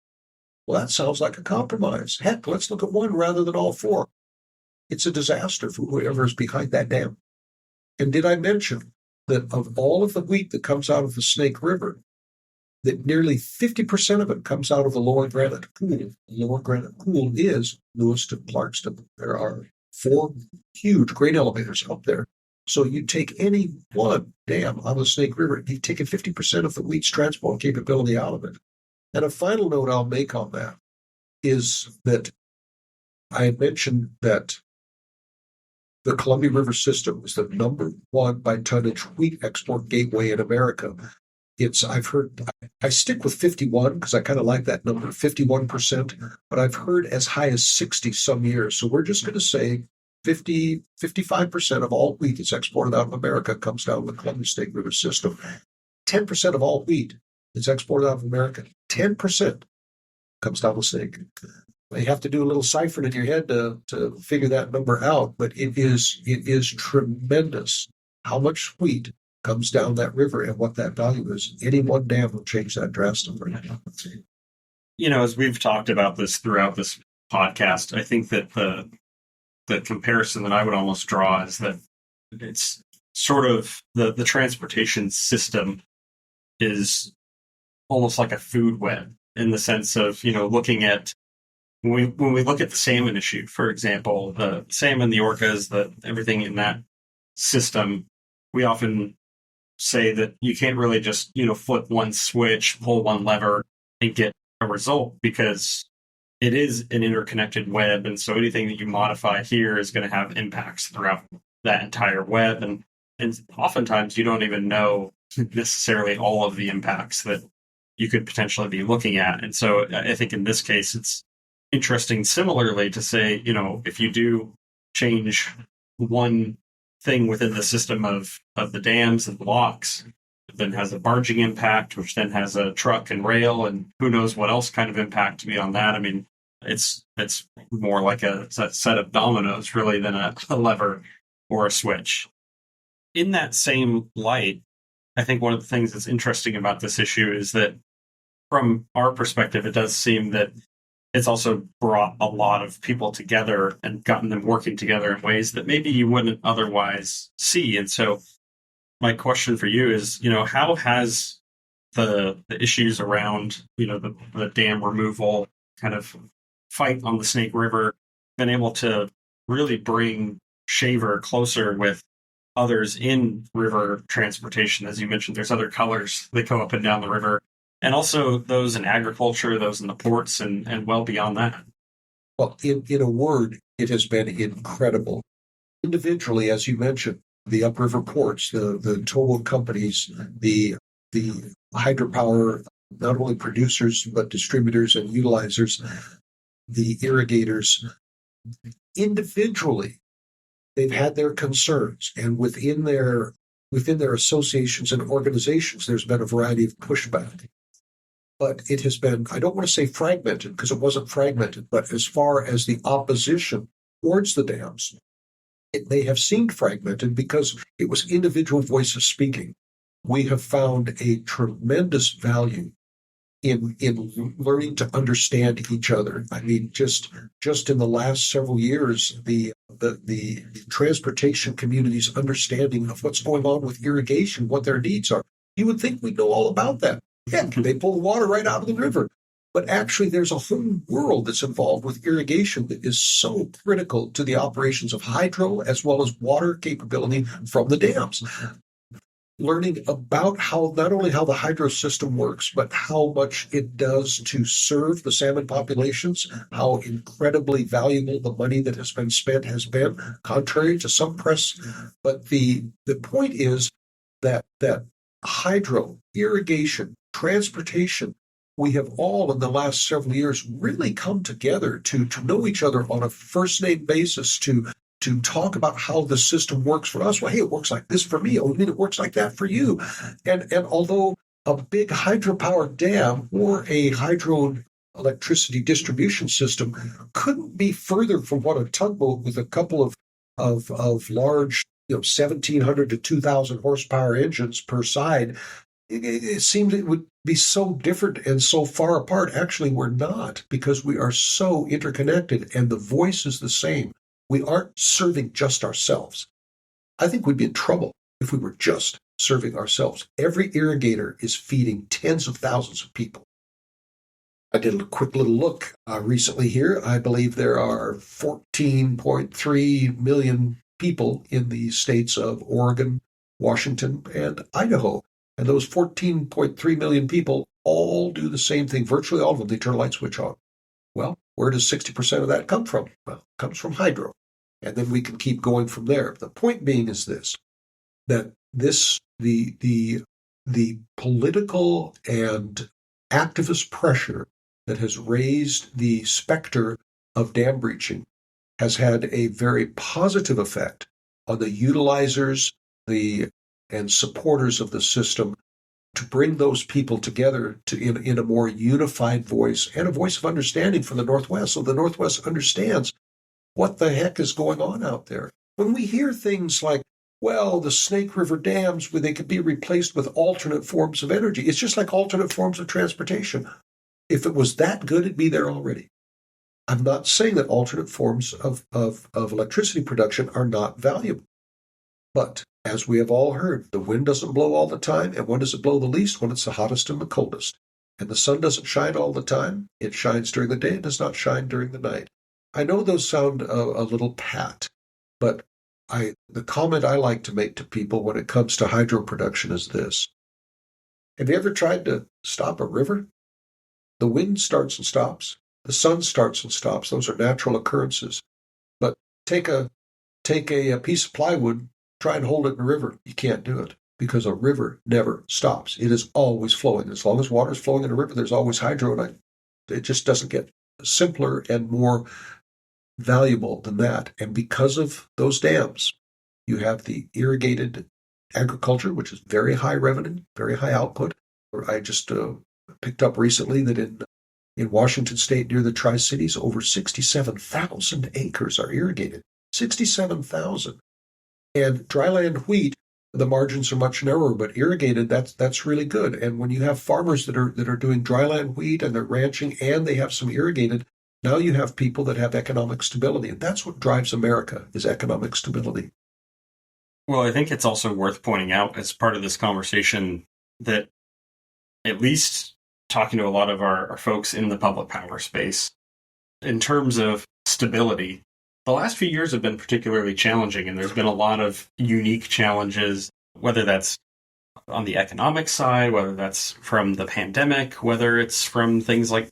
Well, that sounds like a compromise. Heck, let's look at one rather than all four. It's a disaster for whoever is behind that dam. And did I mention that of all of the wheat that comes out of the Snake River, that nearly 50% of it comes out of the Lower Granite Pool? The Lower Granite Pool is Lewiston, Clarkston. There are 4 huge grain elevators up there. So you take any one dam out of the Snake River, you've taken 50% of the wheat's transport capability out of it. And a final note I'll make on that is that I had mentioned that the Columbia River system is the #1 by tonnage wheat export gateway in America. I stick with 51 because I kind of like that number, 51%, but I've heard as high as 60 some years. So we're just going to say 55% of all wheat that's exported out of America comes down the Columbia Snake River system. 10% of all wheat that's exported out of America, 10% comes down the Snake. You have to do a little ciphering in your head to figure that number out, but it is tremendous how much wheat comes down that river and what that value is. Any one dam will change that drastically. As we've talked about this throughout this podcast, I think that the comparison that I would almost draw is that it's sort of the transportation system is almost like a food web in the sense of, looking at when we look at the salmon issue, for example, the salmon, the orcas, everything in that system, we often say that you can't really just, flip one switch, pull one lever, and get a result because it is an interconnected web. And so anything that you modify here is going to have impacts throughout that entire web. And oftentimes you don't even know necessarily all of the impacts that you could potentially be looking at. And so I think in this case, it's interesting similarly to say, if you do change one thing within the system of the dams and locks, then has a barging impact, which then has a truck and rail, and who knows what else kind of impact beyond that. I mean, it's more like a set of dominoes really than a lever or a switch. In that same light, I think one of the things that's interesting about this issue is that from our perspective, it does seem that it's also brought a lot of people together and gotten them working together in ways that maybe you wouldn't otherwise see. And so my question for you is, how has the issues around, the dam removal kind of fight on the Snake River been able to really bring Shaver closer with others in river transportation? As you mentioned, there's other colors that go up and down the river, and also those in agriculture, those in the ports, and well beyond that. Well, in a word, it has been incredible. Individually, as you mentioned, the upriver ports, the towboat companies, the hydropower, not only producers, but distributors and utilizers, the irrigators, individually, they've had their concerns. And within their associations and organizations, there's been a variety of pushback. But it has been, I don't want to say fragmented, because it wasn't fragmented, but as far as the opposition towards the dams, they have seemed fragmented because it was individual voices speaking. We have found a tremendous value in learning to understand each other. I mean, just in the last several years, the transportation community's understanding of what's going on with irrigation, what their needs are. You would think we'd know all about that. Heck, they pull water right out of the river. But actually, there's a whole world that's involved with irrigation that is so critical to the operations of hydro as well as water capability from the dams. Learning about not only how the hydro system works, but how much it does to serve the salmon populations, how incredibly valuable the money that has been spent has been, contrary to some press. But the point is that hydro, irrigation, transportation, we have all in the last several years really come together to know each other on a first name basis, to talk about how the system works for us. Well, hey, it works like this for me. Oh, I mean, it works like that for you. And although a big hydropower dam or a hydroelectricity distribution system couldn't be further from what a tugboat with a couple of large, 1,700 to 2,000 horsepower engines per side, it seemed it would be so different and so far apart. Actually, we're not, because we are so interconnected and the voice is the same. We aren't serving just ourselves. I think we'd be in trouble if we were just serving ourselves. Every irrigator is feeding tens of thousands of people. I did a quick little look recently here. I believe there are 14.3 million people in the states of Oregon, Washington, and Idaho. And those 14.3 million people all do the same thing. Virtually all of them, they turn a light switch on. Well, where does 60% of that come from? Well, it comes from hydro. And then we can keep going from there. The point being is this, that the political and activist pressure that has raised the specter of dam breaching has had a very positive effect on the utilizers and supporters of the system, to bring those people together in a more unified voice and a voice of understanding for the Northwest, so the Northwest understands what the heck is going on out there. When we hear things like, well, the Snake River dams, they could be replaced with alternate forms of energy. It's just like alternate forms of transportation. If it was that good, it'd be there already. I'm not saying that alternate forms of electricity production are not valuable. But as we have all heard, the wind doesn't blow all the time. And when does it blow the least? When it's the hottest and the coldest. And the sun doesn't shine all the time. It shines during the day. It does not shine during the night. I know those sound a little pat, but the comment I like to make to people when it comes to hydro production is this. Have you ever tried to stop a river? The wind starts and stops. The sun starts and stops. Those are natural occurrences. But take a piece of plywood, try and hold it in a river. You can't do it, because a river never stops. It is always flowing. As long as water is flowing in a river, there's always hydro, and it just doesn't get simpler and more valuable than that. And because of those dams, you have the irrigated agriculture, which is very high revenue, very high output. I just picked up recently that in Washington State, near the Tri-Cities, over 67,000 acres are irrigated. 67,000. And dryland wheat, the margins are much narrower, but irrigated, that's really good. And when you have farmers that are doing dryland wheat and they're ranching and they have some irrigated, now you have people that have economic stability. And that's what drives America, is economic stability. Well, I think it's also worth pointing out as part of this conversation that, at least talking to a lot of our folks in the public power space, in terms of stability, the last few years have been particularly challenging, and there's been a lot of unique challenges, whether that's on the economic side, whether that's from the pandemic, whether it's from things like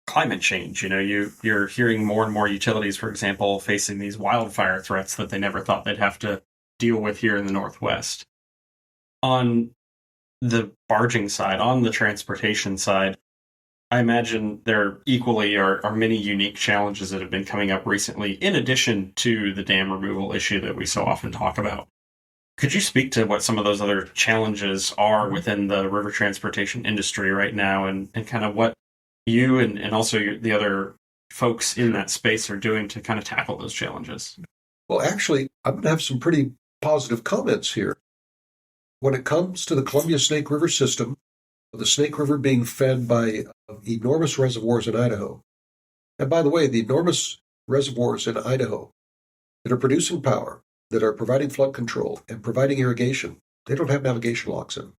climate change. You know, you're hearing more and more utilities, for example, facing these wildfire threats that they never thought they'd have to deal with here in the Northwest. On the barging side, on the transportation side, I imagine there equally are many unique challenges that have been coming up recently, in addition to the dam removal issue that we so often talk about. Could you speak to what some of those other challenges are within the river transportation industry right now, and kind of what you and also the other folks in that space are doing to kind of tackle those challenges? Well, actually, I'm going to have some pretty positive comments here. When it comes to the Columbia Snake River system, the Snake River being fed by enormous reservoirs in Idaho. And by the way, the enormous reservoirs in Idaho that are producing power, that are providing flood control and providing irrigation, they don't have navigation locks in them.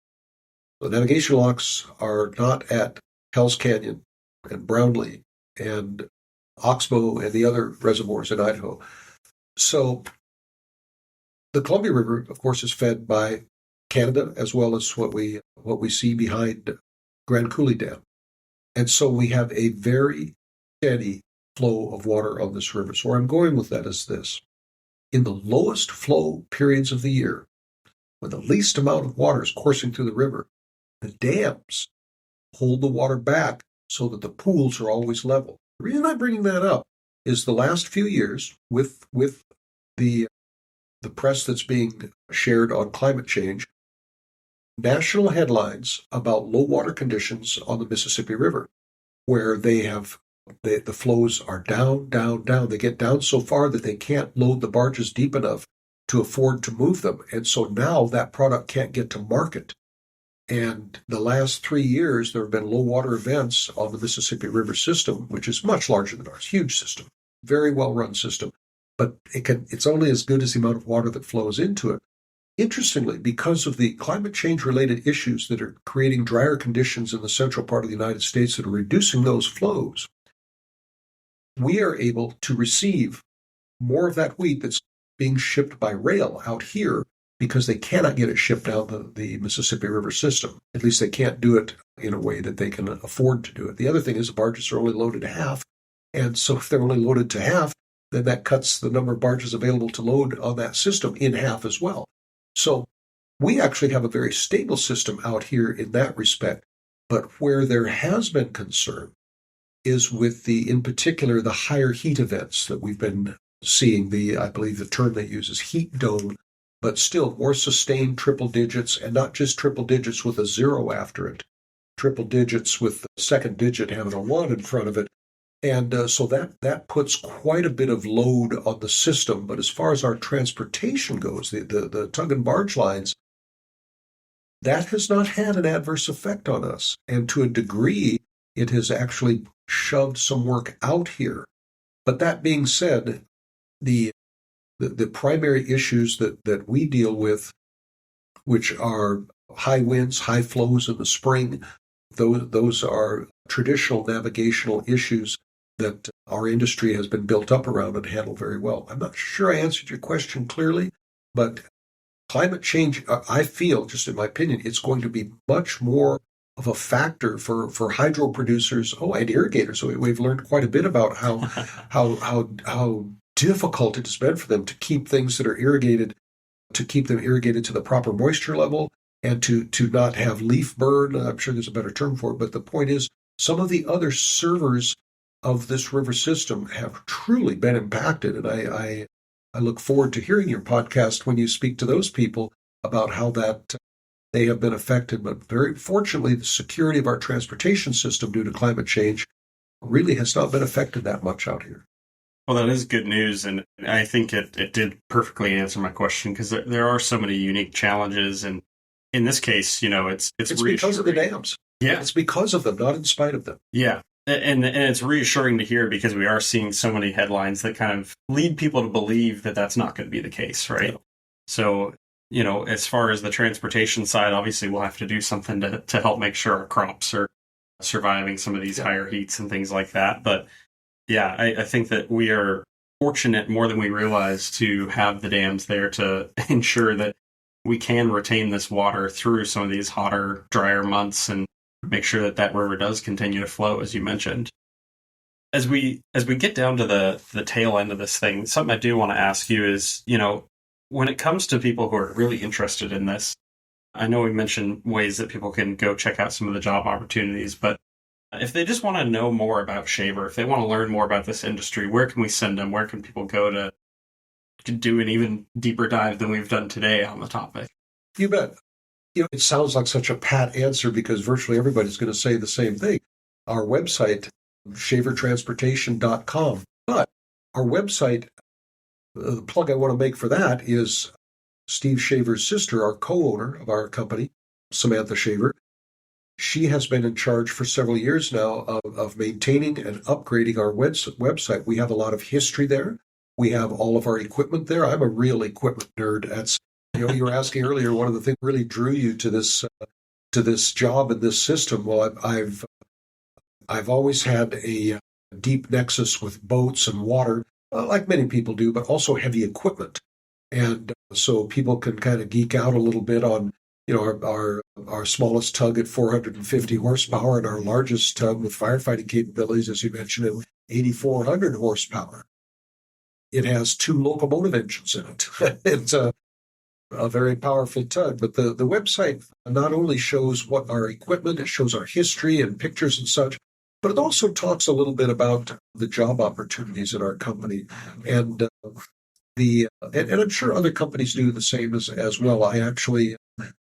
The navigation locks are not at Hells Canyon and Brownlee and Oxbow and the other reservoirs in Idaho. So the Columbia River, of course, is fed by Canada, as well as what we see behind Grand Coulee Dam. And so we have a very steady flow of water on this river. So where I'm going with that is this. In the lowest flow periods of the year, when the least amount of water is coursing through the river, the dams hold the water back so that the pools are always level. The reason I'm bringing that up is the last few years, with the press that's being shared on climate change, national headlines about low water conditions on the Mississippi River, where the flows are down, down, down. They get down so far that they can't load the barges deep enough to afford to move them. And so now that product can't get to market. And the last 3 years, there have been low water events on the Mississippi River system, which is much larger than ours, huge system, very well run system. But it's only as good as the amount of water that flows into it. Interestingly, because of the climate change related issues that are creating drier conditions in the central part of the United States that are reducing those flows, we are able to receive more of that wheat that's being shipped by rail out here because they cannot get it shipped down the Mississippi River system. At least they can't do it in a way that they can afford to do it. The other thing is the barges are only loaded to half. And so if they're only loaded to half, then that cuts the number of barges available to load on that system in half as well. So we actually have a very stable system out here in that respect. But where there has been concern is with in particular, the higher heat events that we've been seeing. I believe the term they use is heat dome, but still more sustained triple digits, and not just triple digits with a 0 after it, triple digits with the second digit having a 1 in front of it. And so that puts quite a bit of load on the system. But as far as our transportation goes, the tug and barge lines, that has not had an adverse effect on us. And to a degree, it has actually shoved some work out here. But that being said, the primary issues that we deal with, which are high winds, high flows in the spring, those are traditional navigational issues that our industry has been built up around and handled very well. I'm not sure I answered your question clearly, but climate change, I feel, just in my opinion, it's going to be much more of a factor for hydro producers, and irrigators. So we've learned quite a bit about how difficult it has been for them to keep things that are irrigated, to keep them irrigated to the proper moisture level, and to not have leaf burn. I'm sure there's a better term for it, but the point is, some of the other servers of this river system have truly been impacted. And I look forward to hearing your podcast when you speak to those people about how that they have been affected. But very fortunately, the security of our transportation system due to climate change really has not been affected that much out here. Well, that is good news, and I think it did perfectly answer my question, because there are so many unique challenges, and in this case, it's because of the dams. Yeah, it's because of them, not in spite of them. Yeah, and it's reassuring to hear, because we are seeing so many headlines that kind of lead people to believe that that's not going to be the case, right? Yeah. So, as far as the transportation side, obviously we'll have to do something to help make sure our crops are surviving some of these higher heats and things like that, but yeah, I think that we are fortunate more than we realize to have the dams there to ensure that we can retain this water through some of these hotter, drier months and make sure that river does continue to flow, as you mentioned. As we get down to the tail end of this thing, something I do want to ask you is, when it comes to people who are really interested in this, I know we mentioned ways that people can go check out some of the job opportunities, but if they just want to know more about Shaver, if they want to learn more about this industry, where can we send them? Where can people go to do an even deeper dive than we've done today on the topic? You bet. It sounds like such a pat answer because virtually everybody's going to say the same thing. Our website, shavertransportation.com. But our website, the plug I want to make for that is Steve Shaver's sister, our co-owner of our company, Samantha Shaver. She has been in charge for several years now of maintaining and upgrading our website. We have a lot of history there. We have all of our equipment there. I'm a real equipment nerd. That's, you were asking earlier, one of the things that really drew you to this job and this system. Well, I've always had a deep nexus with boats and water, like many people do, but also heavy equipment. And so people can kind of geek out a little bit on our smallest tug at 450 horsepower and our largest tug with firefighting capabilities, as you mentioned, at 8,400 horsepower. It has 2 locomotive engines in it. It's a very powerful tug. But the website not only shows what our equipment, it shows our history and pictures and such, but it also talks a little bit about the job opportunities in our company. And and I'm sure other companies do the same as well. I actually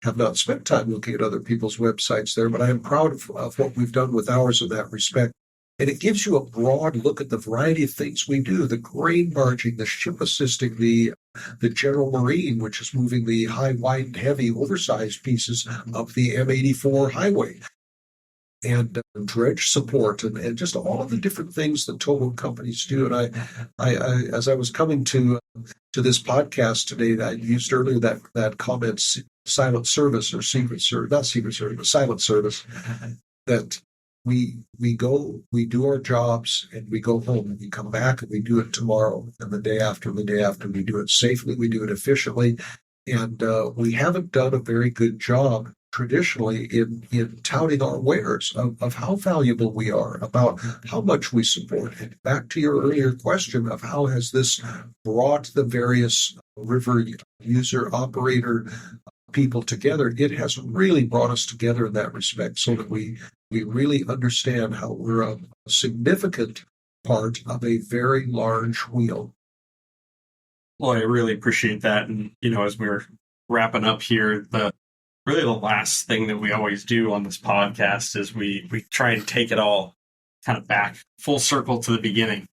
have not spent time looking at other people's websites there, but I am proud of what we've done with ours in that respect. And it gives you a broad look at the variety of things we do, the grain barging, the ship assisting, the general marine, which is moving the high, wide, and heavy, oversized pieces of the M84 highway, and dredge support, and just all of the different things that towboat companies do. And I as I was coming to this podcast today, I used earlier that comment, silent service or secret service, not secret service, but silent service, that we go, we do our jobs, and we go home, and we come back, and we do it tomorrow, and the day after, and the day after. We do it safely, we do it efficiently, and we haven't done a very good job traditionally in touting our wares of how valuable we are, about how much we support. And back to your earlier question of how has this brought the various river user operator people together, it has really brought us together in that respect, so that we really understand how we're a significant part of a very large wheel. Well, I really appreciate that. And, as we're wrapping up here, the last thing that we always do on this podcast is we try and take it all kind of back full circle to the beginning.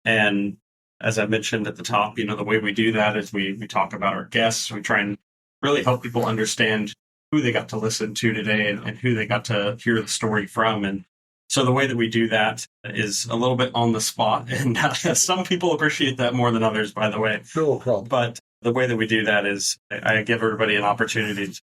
And as I mentioned at the top, the way we do that is we talk about our guests. We try and really help people understand who they got to listen to today and who they got to hear the story from. And so the way that we do that is a little bit on the spot. And some people appreciate that more than others, by the way. No problem. But the way that we do that is I give everybody an opportunity to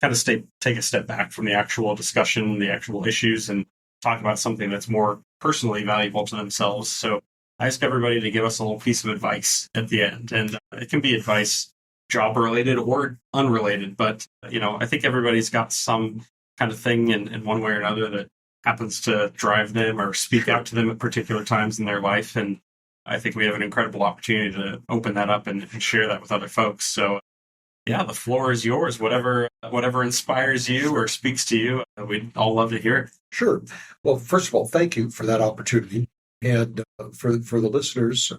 kind of take a step back from the actual discussion, the actual issues, and talk about something that's more personally valuable to themselves. So I ask everybody to give us a little piece of advice at the end. And it can be advice job related or unrelated, but I think everybody's got some kind of thing in one way or another that happens to drive them or speak out to them at particular times in their life. And I think we have an incredible opportunity to open that up and share that with other folks. So yeah, the floor is yours. Whatever inspires you or speaks to you, we'd all love to hear it. Sure. Well, first of all, thank you for that opportunity. And for the listeners,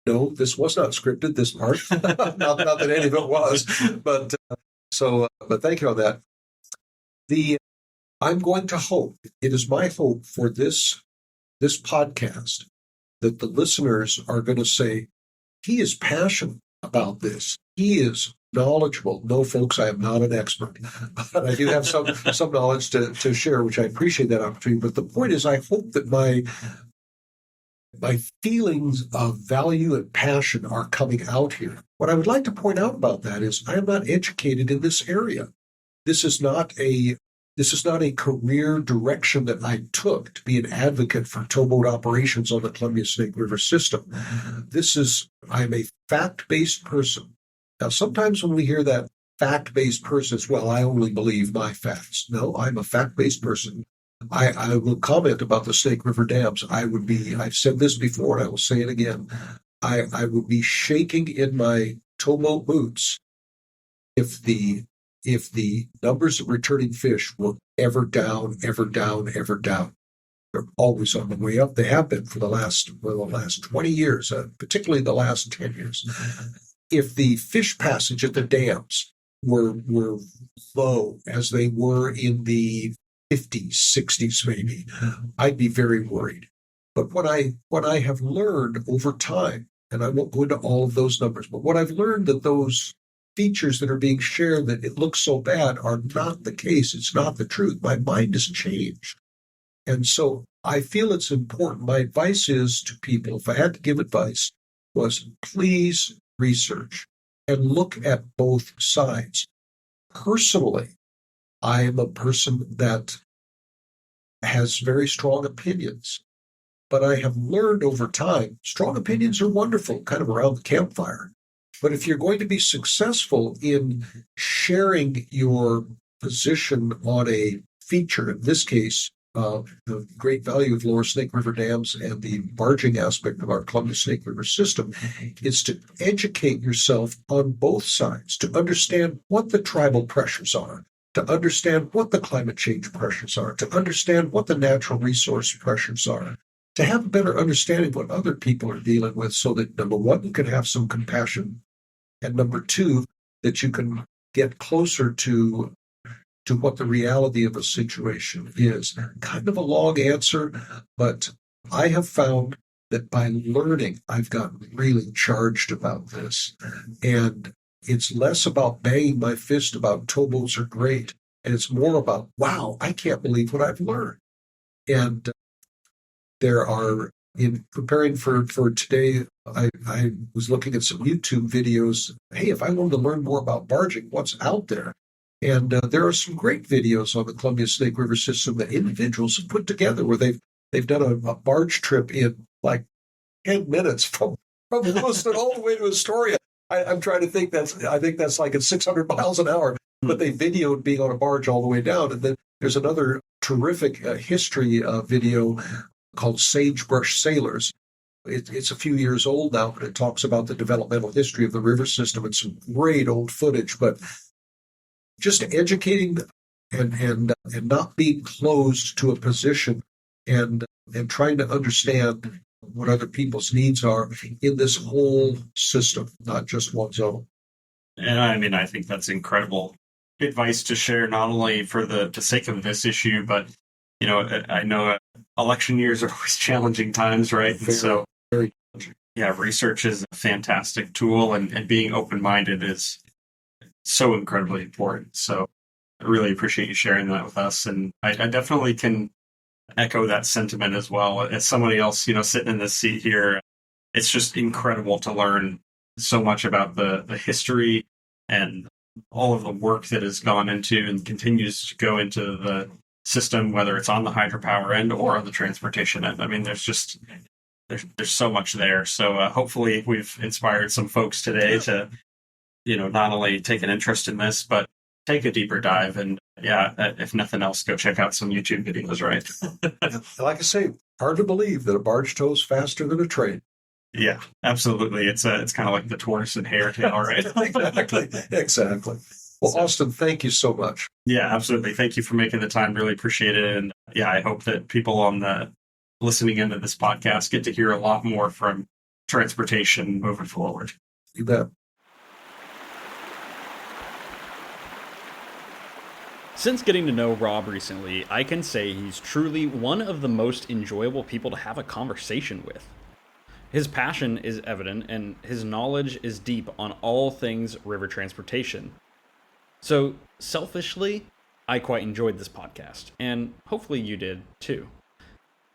no, this was not scripted, this part. not that any of it was. But but thank you on that. I'm going to hope, it is my hope for this podcast, that the listeners are going to say, he is passionate about this. He is knowledgeable. No, folks, I am not an expert, but I do have some knowledge to share, which I appreciate that opportunity. But the point is, I hope that my feelings of value and passion are coming out here. What I would like to point out about that is I am not educated in this area. This is not a career direction that I took to be an advocate for towboat operations on the Columbia Snake River system. I'm a fact-based person. Now, sometimes when we hear that fact-based person, it's, well, I only believe my facts. No, I'm a fact-based person. I will comment about the Snake River dams. I've said this before and I will say it again. I would be shaking in my towboat boots if the numbers of returning fish were ever down, ever down, ever down. They're always on the way up. They have been for the last 20 years, particularly the last 10 years. If the fish passage at the dams were low as they were in the 50s, 60s maybe, I'd be very worried. But what I have learned over time, and I won't go into all of those numbers, but what I've learned that those features that are being shared that it looks so bad are not the case. It's not the truth. My mind has changed. And so I feel it's important. My advice is to people, if I had to give advice, was please research and look at both sides. Personally, I am a person that has very strong opinions, but I have learned over time, strong opinions are wonderful, kind of around the campfire. But if you're going to be successful in sharing your position on a feature, in this case, the great value of Lower Snake River dams and the barging aspect of our Columbia Snake River system, is to educate yourself on both sides, to understand what the tribal pressures are, to understand what the climate change pressures are, to understand what the natural resource pressures are, to have a better understanding of what other people are dealing with, so that, number one, you can have some compassion, and number two, that you can get closer to what the reality of a situation is. Kind of a long answer, but I have found that by learning, I've gotten really charged about this. And it's less about banging my fist about towboats are great. And it's more about, wow, I can't believe what I've learned. And there are, in preparing for today, I was looking at some YouTube videos. Hey, if I wanted to learn more about barging, what's out there? And there are some great videos on the Columbia Snake River system that individuals have put together where they've done a barge trip in like 10 minutes from Lewiston all the way to Astoria. I'm trying to think I think that's like at 600 miles an hour, but they videoed being on a barge all the way down. And then there's another terrific history video called Sagebrush Sailors. It's a few years old now, but it talks about the developmental history of the river system and some great old footage. But just educating and not being closed to a position and trying to understand what other people's needs are in this whole system, not just one's own. And I mean, I think that's incredible advice to share, not only for the sake of this issue, but, I know election years are always challenging times, right? And so, very yeah, research is a fantastic tool, and being open-minded is so incredibly important. So I really appreciate you sharing that with us. And I definitely can echo that sentiment as well. As somebody else, sitting in this seat here, it's just incredible to learn so much about the history and all of the work that has gone into and continues to go into the system, whether it's on the hydropower end or on the transportation end. I mean, there's so much there. So hopefully we've inspired some folks today to, not only take an interest in this, but take a deeper dive. And if nothing else, go check out some YouTube videos, right? Like I say, hard to believe that a barge tows faster than a train. Yeah, absolutely. It's kind of like the tortoise and hare tale, right? Exactly. Well, Austin, thank you so much. Yeah, absolutely. Thank you for making the time. Really appreciate it. And I hope that people on the listening into this podcast get to hear a lot more from transportation moving forward. You bet. Since getting to know Rob recently, I can say he's truly one of the most enjoyable people to have a conversation with. His passion is evident, and his knowledge is deep on all things river transportation. So, selfishly, I quite enjoyed this podcast, and hopefully you did too.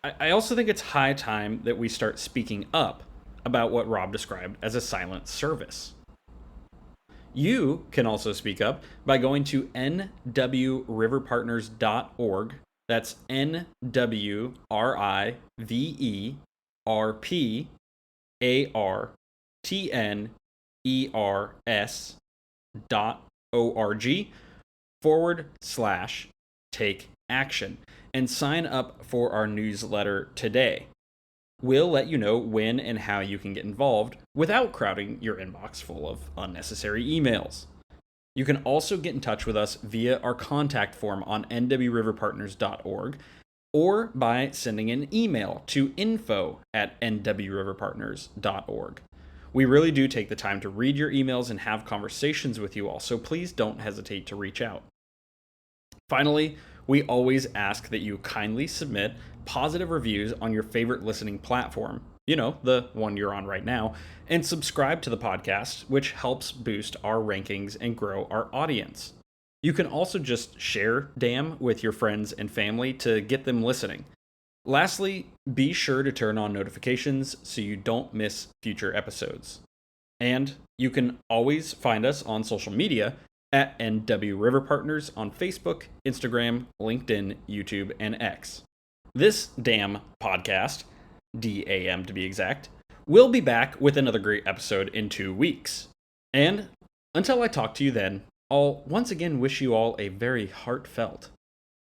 I also think it's high time that we start speaking up about what Rob described as a silent service. You can also speak up by going to nwriverpartners.org. That's NWRIVERPartners.org/take action and sign up for our newsletter today. We'll let you know when and how you can get involved without crowding your inbox full of unnecessary emails. You can also get in touch with us via our contact form on nwriverpartners.org or by sending an email to info@nwriverpartners.org. We really do take the time to read your emails and have conversations with you all, so please don't hesitate to reach out. Finally, we always ask that you kindly submit positive reviews on your favorite listening platform, the one you're on right now, and subscribe to the podcast, which helps boost our rankings and grow our audience. You can also just share DAM with your friends and family to get them listening. Lastly, be sure to turn on notifications so you don't miss future episodes. And you can always find us on social media at NW River Partners on Facebook, Instagram, LinkedIn, YouTube, and X. This DAM podcast, DAM to be exact, will be back with another great episode in 2 weeks. And until I talk to you then, I'll once again wish you all a very heartfelt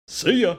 see ya!